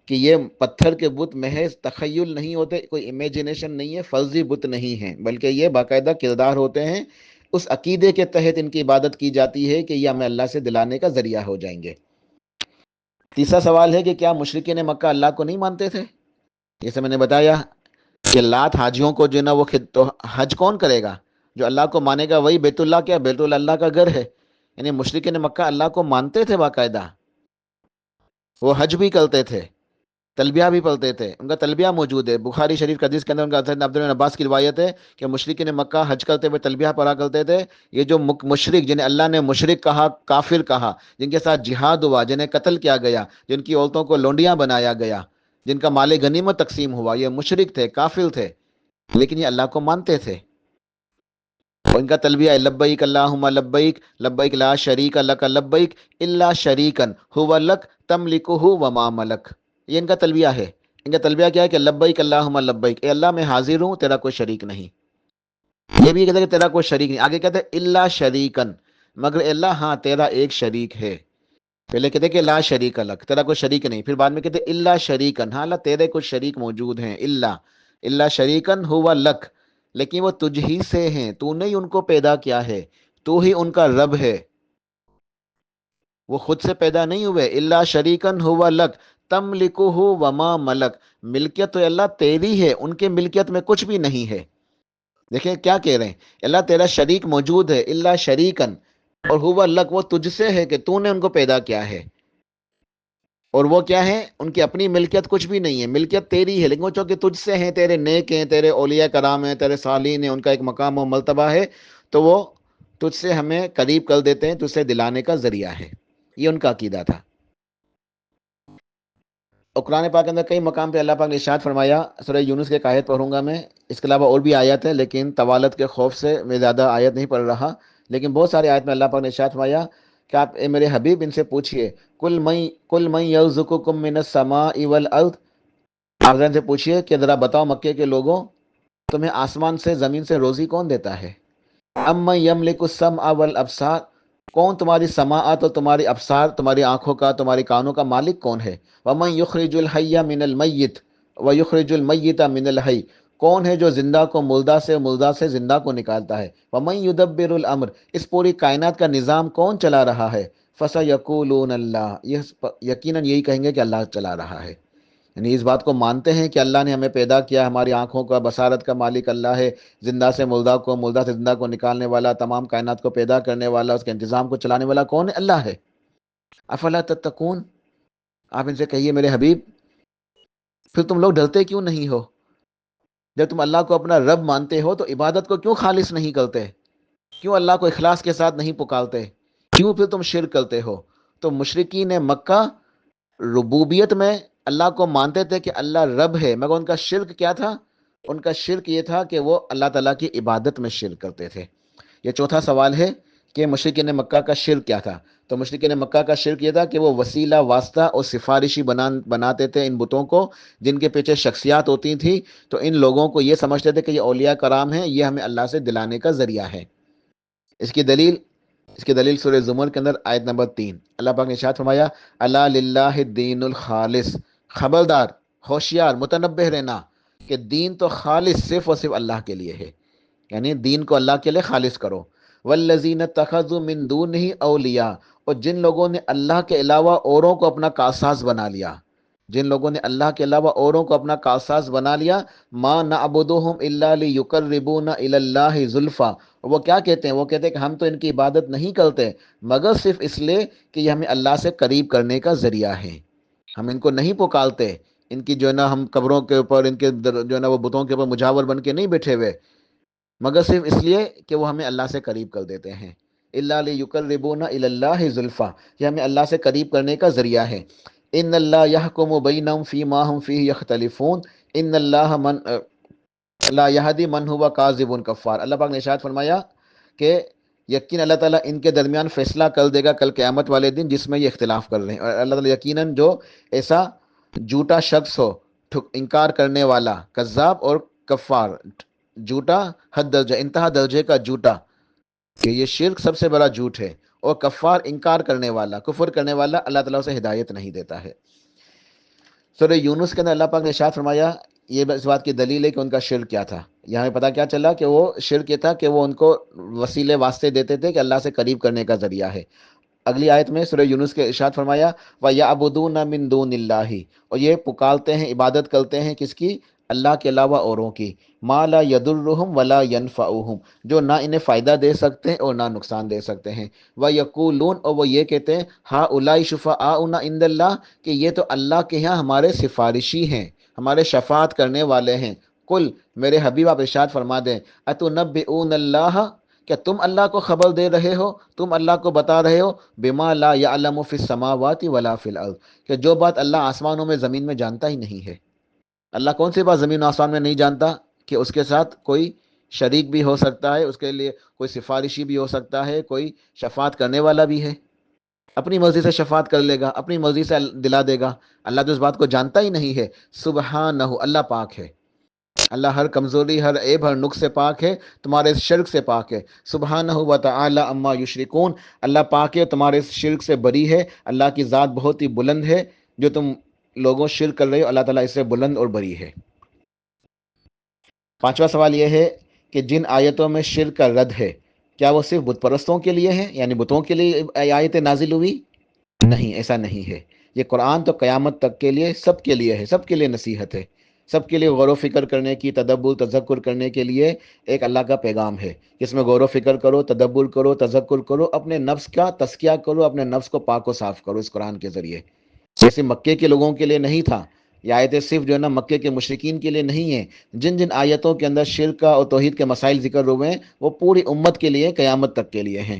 کہ یہ پتھر کے بت محض تخیل نہیں ہوتے، کوئی امیجنیشن نہیں ہے، فرضی بت نہیں ہیں، بلکہ یہ باقاعدہ کردار ہوتے ہیں۔ اس عقیدے کے تحت ان کی عبادت کی جاتی ہے کہ یہ ہمیں اللہ سے دلانے کا ذریعہ ہو جائیں گے۔ تیسرا سوال ہے کہ کیا مشرکین مکہ اللہ کو نہیں مانتے تھے؟ جیسے میں نے بتایا کہ لات حاجیوں کو جو نا وہ تو حج کون کرے گا؟ جو اللہ کو مانے گا وہی بیت اللہ، کیا بیت اللہ کا گھر ہے؟ یعنی مشرکین مکہ اللہ کو مانتے تھے باقاعدہ، وہ حج بھی کرتے تھے، تلبیہ بھی پڑھتے تھے، ان کا تلبیہ موجود ہے بخاری شریف حدیث کے اندر، ان کا عبداللہ بن عباس کی روایت ہے کہ مشرکین مکہ حج کرتے ہوئے تلبیہ پڑھا کرتے تھے۔ یہ جو مشرک جنہیں اللہ نے مشرک کہا، کافر کہا، جن کے ساتھ جہاد ہوا، جنہیں قتل کیا گیا، جن کی عورتوں کو لونڈیاں بنایا گیا، جن کا مال غنیمت تقسیم ہوا، یہ مشرک تھے، کافر تھے، لیکن یہ اللہ کو مانتے تھے۔ اور ان کا تلبیہ ہے لبیک اللہم لبیک لبیک لا شریک لک لبیک الا شریکا ھو لک تملکہ وما ملک۔ یہ ان کا تلبیہ ہے۔ ان کا تلبیہ کیا ہے کہ لبیک اللہم لبیک، اے اللہ میں حاضر ہوں، تیرا کوئی شریک نہیں۔ یہ بھی کہتے ہیں کہ تیرا کوئی شریک نہیں، آگے کہتے ہیں الا شریکا، مگر اے اللہ ہاں تیرا ایک شریک ہے۔ پہلے کہتے ہیں کہ لا شریک لک، تیرا کوئی شریک نہیں، پھر بعد میں کہتے ہیں الا شریکا، ہاں اللہ تیرے کچھ شریک موجود ہیں، الا شریکا ھو لک، لیکن وہ تجھ ہی سے ہیں، تو نے ہی ان کو پیدا کیا ہے، تو ہی ان کا رب ہے، وہ خود سے پیدا نہیں ہوئے۔ الا شریکن ھو لک تملکہ وما ملک، ملکیت تو اللہ تیری ہے، ان کے ملکیت میں کچھ بھی نہیں ہے۔ دیکھیں کیا کہہ رہے ہیں، اللہ تیرا شریک موجود ہے، الا شریکن، اور ھو لک وہ تجھ سے ہے کہ تو نے ان کو پیدا کیا ہے، اور وہ کیا ہے، ان کی اپنی ملکیت کچھ بھی نہیں ہے، ملکیت تیری ہے، لیکن وہ چونکہ تجھ سے ہیں، تیرے نیک ہیں، تیرے اولیاء کرام ہیں، تیرے صالحین ہیں، ان کا ایک مقام و مرتبہ ہے، تو وہ تجھ سے ہمیں قریب کر دیتے ہیں، تجھ سے دلانے کا ذریعہ ہے۔ یہ ان کا عقیدہ تھا۔ اور قرآن پاک کے اندر کئی مقام پہ اللہ پاک نے ارشاد فرمایا، سورہ یونس کے ایک آیت پڑھوں گا میں، اس کے علاوہ اور بھی آیت ہے، لیکن طوالت کے خوف سے میں زیادہ آیت نہیں پڑھ رہا، لیکن بہت سارے آیت میں اللہ پاک نے ارشاد فرمایا کہ آپ اے میرے حبیب ان سے پوچھئے، کل من یرزقکم من السماء والارض، آپ ان سے پوچھئے کہ ذرا بتاؤ مکے کے لوگوں، تمہیں آسمان سے زمین سے روزی کون دیتا ہے؟ امن یملک السمع والابصار، کون تمہاری سماعت اور تمہاری ابصار، تمہاری آنکھوں کا، تمہاری کانوں کا مالک کون ہے؟ ومن یخرج الحی من المیت ویخرج المیت من الحی، کون ہے جو زندہ کو مردہ سے، مردہ سے زندہ کو نکالتا ہے؟ ومن یدبر الامر، اس پوری کائنات کا نظام کون چلا رہا ہے؟ فسیقولون اللہ، یہ یقیناً یہی کہیں گے کہ اللہ چلا رہا ہے۔ یعنی اس بات کو مانتے ہیں کہ اللہ نے ہمیں پیدا کیا، ہماری آنکھوں کا، بصارت کا مالک اللہ ہے، زندہ سے مردہ کو، مردہ سے زندہ کو نکالنے والا، تمام کائنات کو پیدا کرنے والا، اس کے انتظام کو چلانے والا کون ہے؟ اللہ ہے۔ افلا تتقون، آپ ان سے کہیے میرے حبیب پھر تم لوگ ڈرتے کیوں نہیں ہو؟ جب تم اللہ کو اپنا رب مانتے ہو تو عبادت کو کیوں خالص نہیں کرتے؟ کیوں اللہ کو اخلاص کے ساتھ نہیں پکارتے؟ کیوں پھر تم شرک کرتے ہو؟ تو مشرکین مکہ ربوبیت میں اللہ کو مانتے تھے کہ اللہ رب ہے، مگر ان کا شرک کیا تھا؟ ان کا شرک یہ تھا کہ وہ اللہ تعالیٰ کی عبادت میں شرک کرتے تھے۔ یہ چوتھا سوال ہے کہ مشرکین مکہ کا شرک کیا تھا؟ تو مشرکین مکہ کا شرک یہ تھا کہ وہ وسیلہ، واسطہ اور سفارشی بناتے تھے ان بتوں کو، جن کے پیچھے شخصیات ہوتی تھیں، تو ان لوگوں کو یہ سمجھتے تھے کہ یہ اولیاء کرام ہیں، یہ ہمیں اللہ سے دلانے کا ذریعہ ہے۔ اس کی دلیل سورہ زمر کے اندر آیت نمبر 3، اللہ پاک نے ارشاد فرمایا، الا للہ الدین الخالص، خبردار، ہوشیار، متنبہ رہنا کہ دین تو خالص صرف اور صرف اللہ کے لیے ہے، یعنی دین کو اللہ کے لیے خالص کرو۔ والذین اتخذوا من دونہ اولیاء، اور جن لوگوں نے اللہ کے علاوہ اوروں کو اپنا کارساز بنا لیا، جن لوگوں نے اللہ کے علاوہ اوروں کو اپنا کارساز بنا لیا، ما نعبدہم الا لیقربونا الی اللہ زلفی، وہ کیا کہتے ہیں؟ وہ کہتے ہیں کہ ہم تو ان کی عبادت نہیں کرتے مگر صرف اس لیے کہ یہ ہمیں اللہ سے قریب کرنے کا ذریعہ ہے، ہم ان کو نہیں پکارتے، ان کی جو ہے نا ہم قبروں کے اوپر، ان کے جو ہے نا وہ بتوں کے اوپر مجاور بن کے نہیں بیٹھے ہوئے، مگر صرف اس لیے کہ وہ ہمیں اللہ سے قریب کر دیتے ہیں۔ الا لیقربونا الی اللہ زلفی، یہ ہمیں اللہ سے قریب کرنے کا ذریعہ ہے۔ ان اللہ یحکم بینہم فیما ہم فیہ یختلفون ان اللہ من لا یہدی من ہوا کاذب کفار، اللہ پاک نے ارشاد فرمایا کہ یقین اللہ تعالیٰ ان کے درمیان فیصلہ کر دے گا کل قیامت والے دن جس میں یہ اختلاف کر رہے ہیں، اور اللہ تعالیٰ یقیناً جو ایسا جھوٹا شخص ہو، انکار کرنے والا، کذاب اور کفار، جھوٹا حد درجہ انتہا درجے کا جھوٹا، کہ یہ شرک سب سے بڑا جھوٹ ہے، اور کفار انکار کرنے والا، کفر کرنے والا اللہ تعالیٰ اسے ہدایت نہیں دیتا ہے۔ سورہ یونس کے اندر اللہ پاک نے ارشاد فرمایا، یہ اس بات کی دلیل ہے کہ ان کا شرک کیا تھا۔ یہاں پہ پتہ کیا چلا کہ وہ شرک یہ تھا کہ وہ ان کو وسیلے واسطے دیتے تھے کہ اللہ سے قریب کرنے کا ذریعہ ہے۔ اگلی آیت میں سورہ یونس کے ارشاد فرمایا وَيَعْبُدُونَ مِن دُونِ اللَّهِ، اور یہ پکارتے ہیں، عبادت کرتے ہیں کس کی؟ اللہ کے علاوہ اوروں کی، مَا لَا يَضُرُّهُمْ وَلَا يَنْفَعُهُمْ، جو نہ انہیں فائدہ دے سکتے ہیں اور نہ نقصان دے سکتے ہیں۔ وَيَقُولُونَ، اور وہ یہ کہتے ہیں هَؤُلَاءِ شُفَعَاؤُنَا عِندَ اللَّهِ، کہ یہ تو اللہ کے ہاں ہمارے سفارشی ہیں، ہمارے شفاعت کرنے والے ہیں۔ کل، میرے حبیب آپ ارشاد فرما دیں، أَتُنَبِّئُونَ اللَّهَ، کیا تم اللہ کو خبر دے رہے ہو، تم اللہ کو بتا رہے ہو، بما لا یعلم فی السماوات ولا فی الارض، کہ جو بات اللہ آسمانوں میں زمین میں جانتا ہی نہیں ہے۔ اللہ کون سی بات زمین و آسمان میں نہیں جانتا؟ کہ اس کے ساتھ کوئی شریک بھی ہو سکتا ہے، اس کے لیے کوئی سفارشی بھی ہو سکتا ہے، کوئی شفاعت کرنے والا بھی ہے۔ اپنی مرضی سے شفاعت کر لے گا، اپنی مرضی سے دلا دے گا۔ اللہ تو اس بات کو جانتا ہی نہیں ہے۔ سبحانہ، اللہ پاک ہے، اللہ ہر کمزوری، ہر عیب، ہر نقص سے پاک ہے، تمہارے اس شرک سے پاک ہے۔ سبحانہ و تعالی عما یشرکون، اللہ پاک ہے، تمہارے اس شرک سے بری ہے۔ اللہ کی ذات بہت ہی بلند ہے، جو تم لوگوں شرک کر رہے ہو اللہ تعالیٰ اس سے بلند اور بری ہے۔ پانچواں سوال یہ ہے کہ جن آیتوں میں شرک کا رد ہے، کیا وہ صرف بت پرستوں کے لیے ہیں، یعنی بتوں کے لیے آیتیں نازل ہوئی؟ نہیں، ایسا نہیں ہے۔ یہ قرآن تو قیامت تک کے لیے، سب کے لیے ہے، سب کے لیے نصیحت ہے، سب کے لیے غور و فکر کرنے کی، تدبر تذکر کرنے کے لیے ایک اللہ کا پیغام ہے، جس میں غور و فکر کرو، تدبر کرو، تذکر کرو، اپنے نفس کا تزکیہ کرو، اپنے نفس کو پاک و صاف کرو اس قرآن کے ذریعے۔ جیسے مکے کے لوگوں کے لیے نہیں تھا، یہ آیتیں صرف جو ہے نا مکے کے مشرکین کے لیے نہیں ہیں۔ جن جن آیتوں کے اندر شرک اور توحید کے مسائل ذکر ہوئے ہیں، وہ پوری امت کے لیے، قیامت تک کے لیے ہیں۔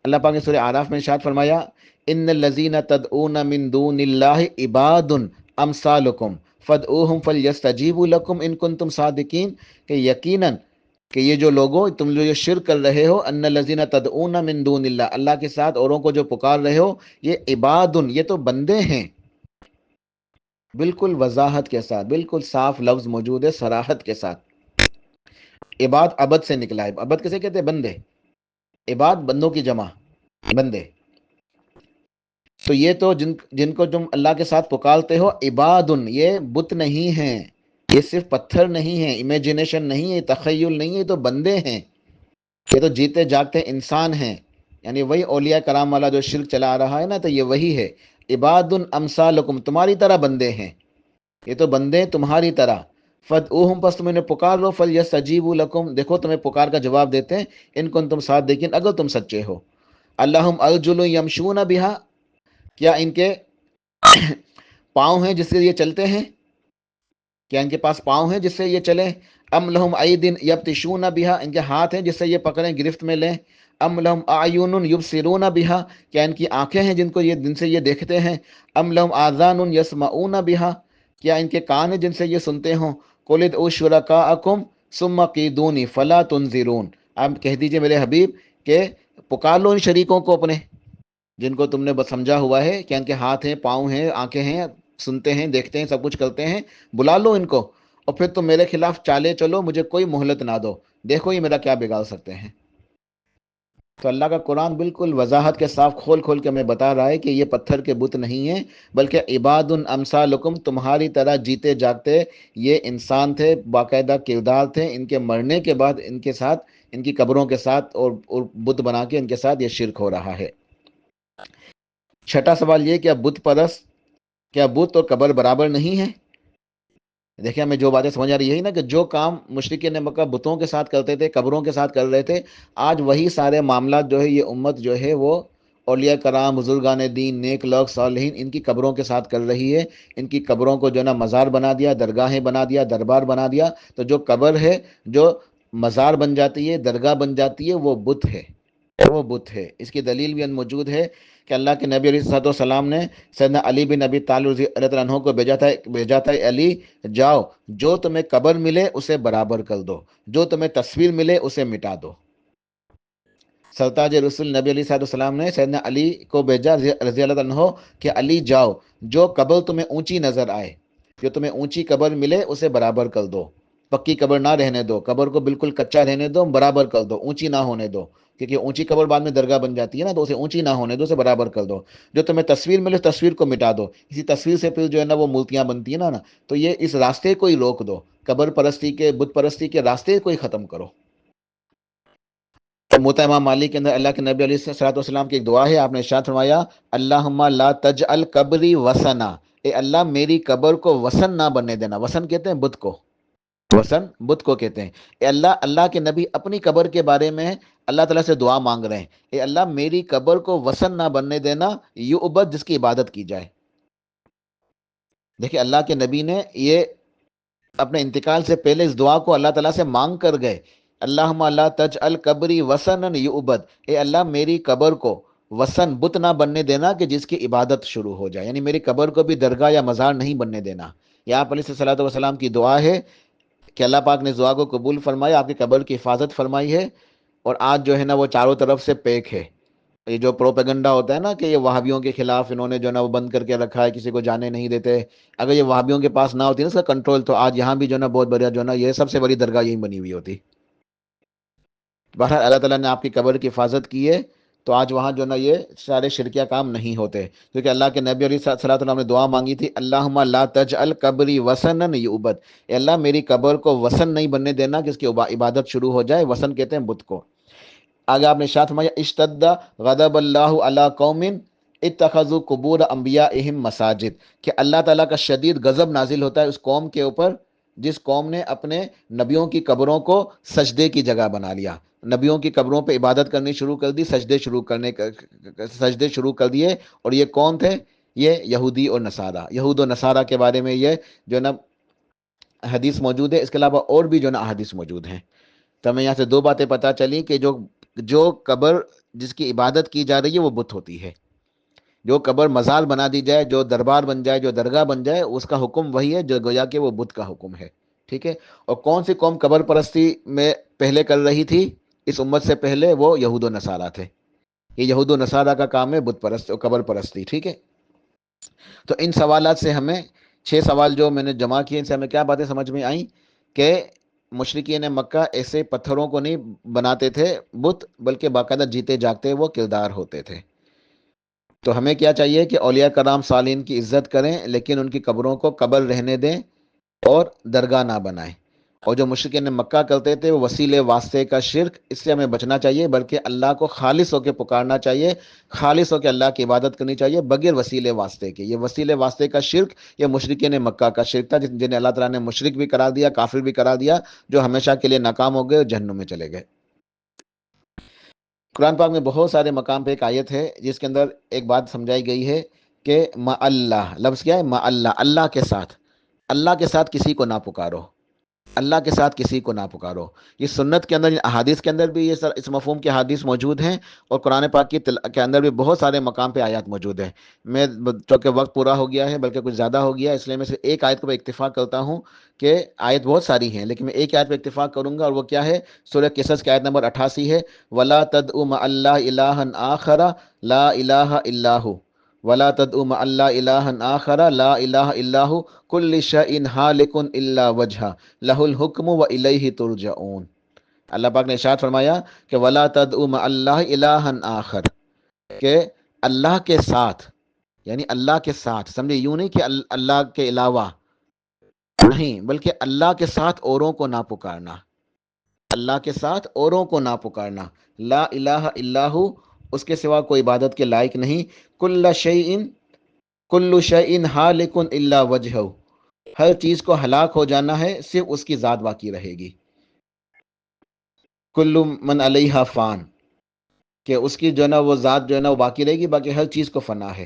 اللہ پاک نے سورہ اعراف میں ارشاد فرمایا، ان الذین تدعون من دون اللہ عباد امثالکم فادعوہم فلیستجیبوا لکم ان کنتم صادقین، کہ یقیناً کہ یہ جو لوگوں تم جو شرک کر رہے ہو، ان الذین تدعون من دون اللہ، اللہ کے ساتھ اوروں کو جو پکار رہے ہو، یہ عباد، یہ تو بندے ہیں۔ بالکل وضاحت کے ساتھ، بالکل صاف لفظ موجود ہے، صراحت کے ساتھ۔ عباد عبد سے نکلا ہے، عبد کسے کہتے ہیں؟ بندے۔ عباد بندوں کی جمع، بندے۔ تو یہ تو جن کو تم اللہ کے ساتھ پکارتے ہو، عباد، یہ بت نہیں ہیں، یہ صرف پتھر نہیں ہیں، امیجنیشن نہیں ہے، تخیل نہیں ہے، یہ تو بندے ہیں، یہ تو جیتے جاگتے انسان ہیں۔ یعنی وہی اولیاء کرام والا جو شرک چلا آ رہا ہے نا، تو یہ وہی ہے، عباد امثالکم، تمہاری طرح بندے ہیں، یہ تو بندے تمہاری طرح۔ فدعوہم، پس تم انہیں پکار لو، فلیستجیبوا لکم، دیکھو تمہیں پکار کا جواب دیتے ہیں، ان کنتم صادقین، اگر تم سچے ہو۔ اللہم ارجل یمشون بہا، کیا ان کے پاؤں ہیں جس سے یہ چلتے ہیں؟ کیا ان کے پاس پاؤں ہیں جس سے یہ چلیں؟ ام لہم ایدن یبطشون بہا، ان کے ہاتھ ہیں جس سے یہ پکڑیں، گرفت میں لیں؟ ام لہم اعین یبصرون بہا، کیا ان کی آنکھیں ہیں جن سے یہ دیکھتے ہیں؟ ام لہم آذان یسمعون بہا، کیا ان کے کان ہیں جن سے یہ سنتے ہوں؟ قل ادعوا شرکاءکم ثم قیدونی فلا تنظرون، آپ کہہ دیجئے میرے حبیب کہ پکار لو ان شریکوں کو اپنے، جن کو تم نے بس سمجھا ہوا ہے کہ ان کے ہاتھ ہیں، پاؤں ہیں، آنکھیں ہیں، سنتے ہیں، دیکھتے ہیں، سب کچھ کرتے ہیں، بلا لو ان کو، اور پھر تم میرے خلاف چالے چلو، مجھے کوئی مہلت نہ دو، دیکھو یہ میرا کیا بگاڑ سکتے ہیں۔ تو اللہ کا قرآن بالکل وضاحت کے صاف کھول کھول کے ہمیں بتا رہا ہے کہ یہ پتھر کے بت نہیں ہیں، بلکہ عباد امثالکم، تمہاری طرح جیتے جاگتے یہ انسان تھے، باقاعدہ کردار تھے، ان کے مرنے کے بعد ان کے ساتھ، ان کی قبروں کے ساتھ اور بت بنا کے ان کے ساتھ یہ شرک ہو رہا ہے۔ چھٹا سوال یہ، کیا بت پرست، کیا بت اور قبر برابر نہیں ہے؟ دیکھیں ہمیں جو باتیں سمجھ آ رہی ہے نا، کہ جو کام مشرکین مکہ بتوں کے ساتھ کرتے تھے، قبروں کے ساتھ کر رہے تھے، آج وہی سارے معاملات جو ہے یہ امت جو ہے وہ اولیاء کرام، بزرگان دین، نیک لوگ، صالحین، ان کی قبروں کے ساتھ کر رہی ہے۔ ان کی قبروں کو جو ہے نا مزار بنا دیا، درگاہیں بنا دیا، دربار بنا دیا۔ تو جو قبر ہے، جو مزار بن جاتی ہے، درگاہ بن جاتی ہے، وہ بت ہے، وہ بت ہے۔ اس کی دلیل بھی موجود ہے کہ اللہ کے نبی علیہ الصلوۃ والسلام نے سیدنا علی بن ابی طالب رضی اللہ عنہ کو بھیجا تھا، علی جاؤ، جو تمہیں قبر ملے اسے برابر کر دو، جو تمہیں تصویر ملے اسے مٹا دو۔ سرتاج رسول نبی علیہ الصلوۃ والسلام نے سیدنا علی کو بھیجا رضی اللہ عنہ کہ علی جاؤ، جو قبر تمہیں اونچی نظر آئے، جو تمہیں اونچی قبر ملے اسے برابر کر دو۔ پکی قبر نہ رہنے دو، قبر کو بالکل کچا رہنے دو، برابر کر دو، اونچی نہ ہونے دو، کیونکہ اونچی قبر بعد میں درگاہ بن جاتی ہے نا، تو اسے اونچی نہ ہونے دو، اسے برابر کر دو۔ جو تمہیں تصویر ملے تصویر کو مٹا دو، اسی تصویر سے پھر جو ہے نا وہ مورتیاں بنتی ہیں نا، تو یہ اس راستے کو ہی روک دو، قبر پرستی کے بت پرستی کے راستے کو ہی ختم کرو۔ موطا امام مالک کے اندر اللہ کے نبی علیہ الصلوۃ والسلام کی ایک دعا ہے، آپ نے ارشاد فرمایا اللہم لا تجعل قبری وسنا، اے اللہ میری قبر کو وسن نہ بننے دینا۔ وسن کہتے ہیں بت کو، وسن بت کو کہتے ہیں۔ اے اللہ، اللہ کے نبی اپنی قبر کے بارے میں اللہ تعالیٰ سے دعا مانگ رہے ہیں، اے اللہ میری قبر کو وسن نہ بننے دینا، یعبد جس کی عبادت کی جائے۔ دیکھیں اللہ کے نبی نے یہ اپنے انتقال سے پہلے اس دعا کو اللہ تعالیٰ سے مانگ کر گئے، اللہم لا تجعل قبری وسنا یعبد، اے اللہ میری قبر کو وسن بت نہ بننے دینا کہ جس کی عبادت شروع ہو جائے، یعنی میری قبر کو بھی درگاہ یا مزار نہیں بننے دینا۔ یہ آپ علیہ الصلوۃ والسلام کی دعا ہے کہ اللہ پاک نے اس دعا کو قبول فرمایا، آپ کی قبر کی حفاظت فرمائی ہے، اور آج جو ہے نا وہ چاروں طرف سے پیک ہے۔ یہ جو پروپیگنڈا ہوتا ہے نا کہ یہ وہابیوں کے خلاف انہوں نے جو ہے نا وہ بند کر کے رکھا ہے، کسی کو جانے نہیں دیتے، اگر یہ وہابیوں کے پاس نہ ہوتی نا اس کا کنٹرول، تو آج یہاں بھی جو ہے نا بہت بڑا جو ہے نا یہ سب سے بڑی درگاہ یہی بنی ہوئی ہوتی۔ بہرحال اللہ تعالیٰ نے آپ کی قبر کی حفاظت کی ہے، تو آج وہاں جو ہے نا یہ سارے شرکیہ کام نہیں ہوتے، کیونکہ اللہ کے نبی علیہ الصلوۃ والسلام نے دعا مانگی تھی اللہم لا تجعل قبری وسنا یعبد، اے اللہ میری قبر کو وسن نہیں بننے دینا کہ اس کی عبادت شروع ہو جائے۔ وسن کہتے ہیں بت کو۔ آگے آپ نے ارشاد فرمایا اشتد غضب اللہ علی قوم اتخذوا قبور انبیائہم مساجد، کہ اللہ تعالیٰ کا شدید غضب نازل ہوتا ہے اس قوم کے اوپر جس قوم نے اپنے نبیوں کی قبروں کو سجدے کی جگہ بنا لیا، نبیوں کی قبروں پہ عبادت کرنی شروع کر دی، سجدے شروع کر دیے۔ اور یہ کون تھے؟ یہ یہودی اور نصارہ، یہود و نصارہ کے بارے میں یہ جو نا حدیث موجود ہے، اس کے علاوہ اور بھی جو نا احادیث موجود ہیں۔ تو ہمیں یہاں سے دو باتیں پتہ چلی کہ جو قبر جس کی عبادت کی جا رہی ہے وہ بت ہوتی ہے، جو قبر مزار بنا دی جائے، جو دربار بن جائے، جو درگاہ بن جائے، اس کا حکم وہی ہے جو گویا کہ وہ بت کا حکم ہے، ٹھیک ہے۔ اور کون سی قوم قبر پرستی میں پہلے کر رہی تھی اس امت سے پہلے؟ وہ یہود و نصارہ تھے۔ یہ یہود و نصارہ کا کام ہے بت پرست اور قبر پرستی، ٹھیک ہے۔ تو ان سوالات سے ہمیں 6 سوال جو میں نے جمع کیے، ان سے ہمیں کیا باتیں سمجھ میں آئیں کہ مشرکین مکہ ایسے پتھروں کو نہیں بناتے تھے بت، بلکہ باقاعدہ جیتے جاگتے وہ کردار ہوتے تھے۔ تو ہمیں کیا چاہیے کہ اولیاء کرام صالحین کی عزت کریں، لیکن ان کی قبروں کو قبر رہنے دیں اور درگاہ نہ بنائیں۔ اور جو مشرکین مکہ کرتے تھے وہ وسیلے واسطے کا شرک، اس سے ہمیں بچنا چاہیے، بلکہ اللہ کو خالص ہو کے پکارنا چاہیے، خالص ہو کے اللہ کی عبادت کرنی چاہیے بغیر وسیلے واسطے کے۔ یہ وسیلے واسطے کا شرک یہ مشرکین مکہ کا شرک تھا، جنہیں اللہ تعالیٰ نے مشرک بھی قرار دیا، کافر بھی قرار دیا، جو ہمیشہ کے لیے ناکام ہو گئے اور جہنم میں چلے گئے۔ قرآن پاک میں بہت سارے مقام پہ ایک آیت ہے جس کے اندر ایک بات سمجھائی گئی ہے کہ ما اللہ، لفظ کیا ہے؟ ما اللہ، اللہ کے ساتھ، اللہ کے ساتھ کسی کو نہ پکارو، اللہ کے ساتھ کسی کو نہ پکارو۔ یہ سنت کے اندر، احادیث کے اندر بھی یہ اس مفہوم کے احادیث موجود ہیں، اور قرآن پاک کے اندر بھی بہت سارے مقام پہ آیات موجود ہیں۔ میں چونکہ وقت پورا ہو گیا ہے، بلکہ کچھ زیادہ ہو گیا ہے، اس لیے میں صرف ایک آیت کو اکتفا کرتا ہوں، کہ آیت بہت ساری ہیں لیکن میں ایک آیت پہ اکتفا کروں گا، اور وہ کیا ہے؟ سورہ قصص کی آیت نمبر 88 ہے، وَلَا تَدْعُ مَعَ اللَّهِ إِلَٰهًا آخَرَ لَا إِلَٰهَ إِلَّا هُوَ وَلَا تَدْعُ مَعَ اللَّهِ إِلَٰهًا آخَرَ لَا إِلَٰهَ إِلَّا هُوَ كُلُّ شَيْءٍ هَالِكٌ إِلَّا وَجْهَهُ لَهُ الْحُكْمُ وَإِلَيْهِ تُرْجَعُونَ۔ اللہ پاک نے ارشاد فرمایا کہ وَلَا تَدْعُ مَعَ اللَّهِ إِلَٰهًا آخَرَ، کہ اللہ کے ساتھ، یعنی اللہ کے ساتھ، سمجھے یوں نہیں کہ اللہ کے علاوہ نہیں، بلکہ اللہ کے ساتھ اوروں کو نہ پکارنا، اللہ کے ساتھ اوروں کو نہ پکارنا، لا الہ الا ہو، اس کے سوا کوئی عبادت کے لائق نہیں، کل شیء ہالک الا وجہہ، ہر چیز کو ہلاک ہو جانا ہے، صرف اس کی ذات باقی رہے گی، کل من علیہا فان، کہ اس کی جو ہے نا وہ ذات جو ہے نا وہ باقی رہے گی، باقی ہر چیز کو فنا ہے،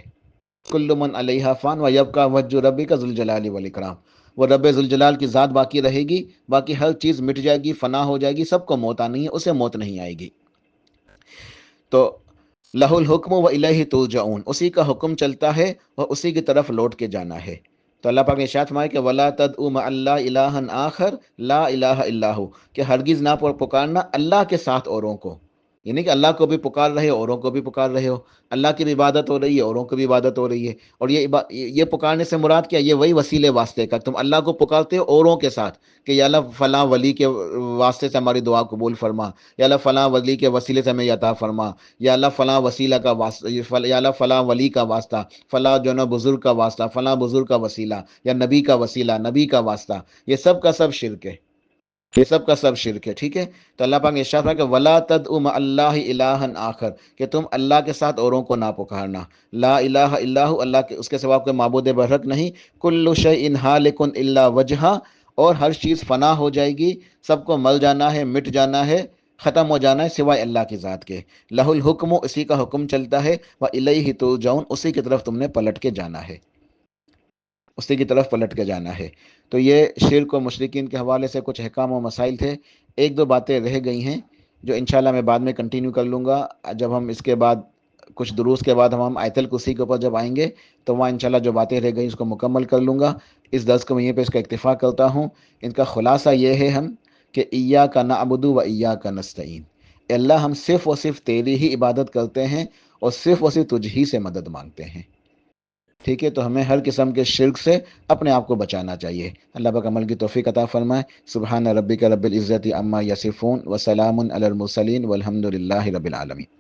کل من علیہا فان ویبقی وجہ ربک ذو الجلال والاکرام، وہ رب ذوالجلال کی ذات باقی رہے گی، باقی ہر چیز مٹ جائے گی، فنا ہو جائے گی، سب کو موت آنی ہے، اسے موت نہیں آئے گی۔ تو لہ الحکم و الیہ ترجعون، اسی کا حکم چلتا ہے اور اسی کی طرف لوٹ کے جانا ہے۔ تو اللہ پاک نے ارشاد فرمایا کہ ولا تدعوا مع اللہ الہا آخر لا الہ الا ہو، کہ ہرگز نہ پکارنا اللہ کے ساتھ اوروں کو، یہ نہیں کہ اللہ کو بھی پکار رہے ہو اوروں کو بھی پکار رہے ہو، اللہ کی بھی عبادت ہو رہی ہے اوروں کی بھی عبادت ہو رہی ہے، اور یہ پکارنے سے مراد کیا؟ یہ وہی وسیلے واسطے کا، تم اللہ کو پکارتے ہو اوروں کے ساتھ کہ یا اللہ فلاں ولی کے واسطے سے ہماری دعا قبول فرما، یا اللہ فلاں ولی کے وسیلے سے ہمیں یہ عطا فرما، یا اللہ فلاں وسیلہ کا واسطہ، یا اللہ فلاں ولی کا واسطہ، فلاں جو ہے نا بزرگ کا واسطہ، فلاں بزرگ کا وسیلہ، یا نبی کا وسیلہ، نبی کا واسطہ، یہ سب کا سب شرک ہے، یہ سب کا سب شرک ہے، ٹھیک ہے؟ تو اللہ پاک نے ارشاد فرمایا کہ ولا تدعوا مع اللہ الہا آخر، کہ تم اللہ کے ساتھ اوروں کو نہ پکارنا، لا الہ الا ہو، اللہ کے اس کے سوا کوئی معبود برحق نہیں، کل شیء ہالک الا وجہہ، اور ہر چیز فنا ہو جائے گی، سب کو مل جانا ہے، مٹ جانا ہے، ختم ہو جانا ہے سوائے اللہ کی ذات کے، لہ الحکم، اسی کا حکم چلتا ہے، وإلیہ ترجعون، اسی کی طرف تم نے پلٹ کے جانا ہے، اسی کی طرف پلٹ کے جانا ہے۔ تو یہ شرک و مشرکین کے حوالے سے کچھ احکام و مسائل تھے، ایک دو باتیں رہ گئی ہیں جو انشاءاللہ میں بعد میں کنٹینیو کر لوں گا، جب ہم اس کے بعد کچھ دروس کے بعد ہم آیت الکرسی کے اوپر جب آئیں گے تو وہاں انشاءاللہ جو باتیں رہ گئی اس کو مکمل کر لوں گا۔ اس درس کو میں یہیں پہ اس کا اکتفا کرتا ہوں۔ ان کا خلاصہ یہ ہے ہم کہ ایاک نعبد و ایاک نستعین، اے اللہ ہم صرف اور صرف تیری ہی عبادت کرتے ہیں اور صرف اور صرف تجھ ہی سے مدد مانگتے ہیں، ٹھیک ہے؟ تو ہمیں ہر قسم کے شرک سے اپنے آپ کو بچانا چاہیے۔ اللہ پاک عمل کی توفیق عطا فرمائے۔ سبحان ربک رب العزت عما یصفون وسلام علی المرسلین والحمد للہ رب العالمین۔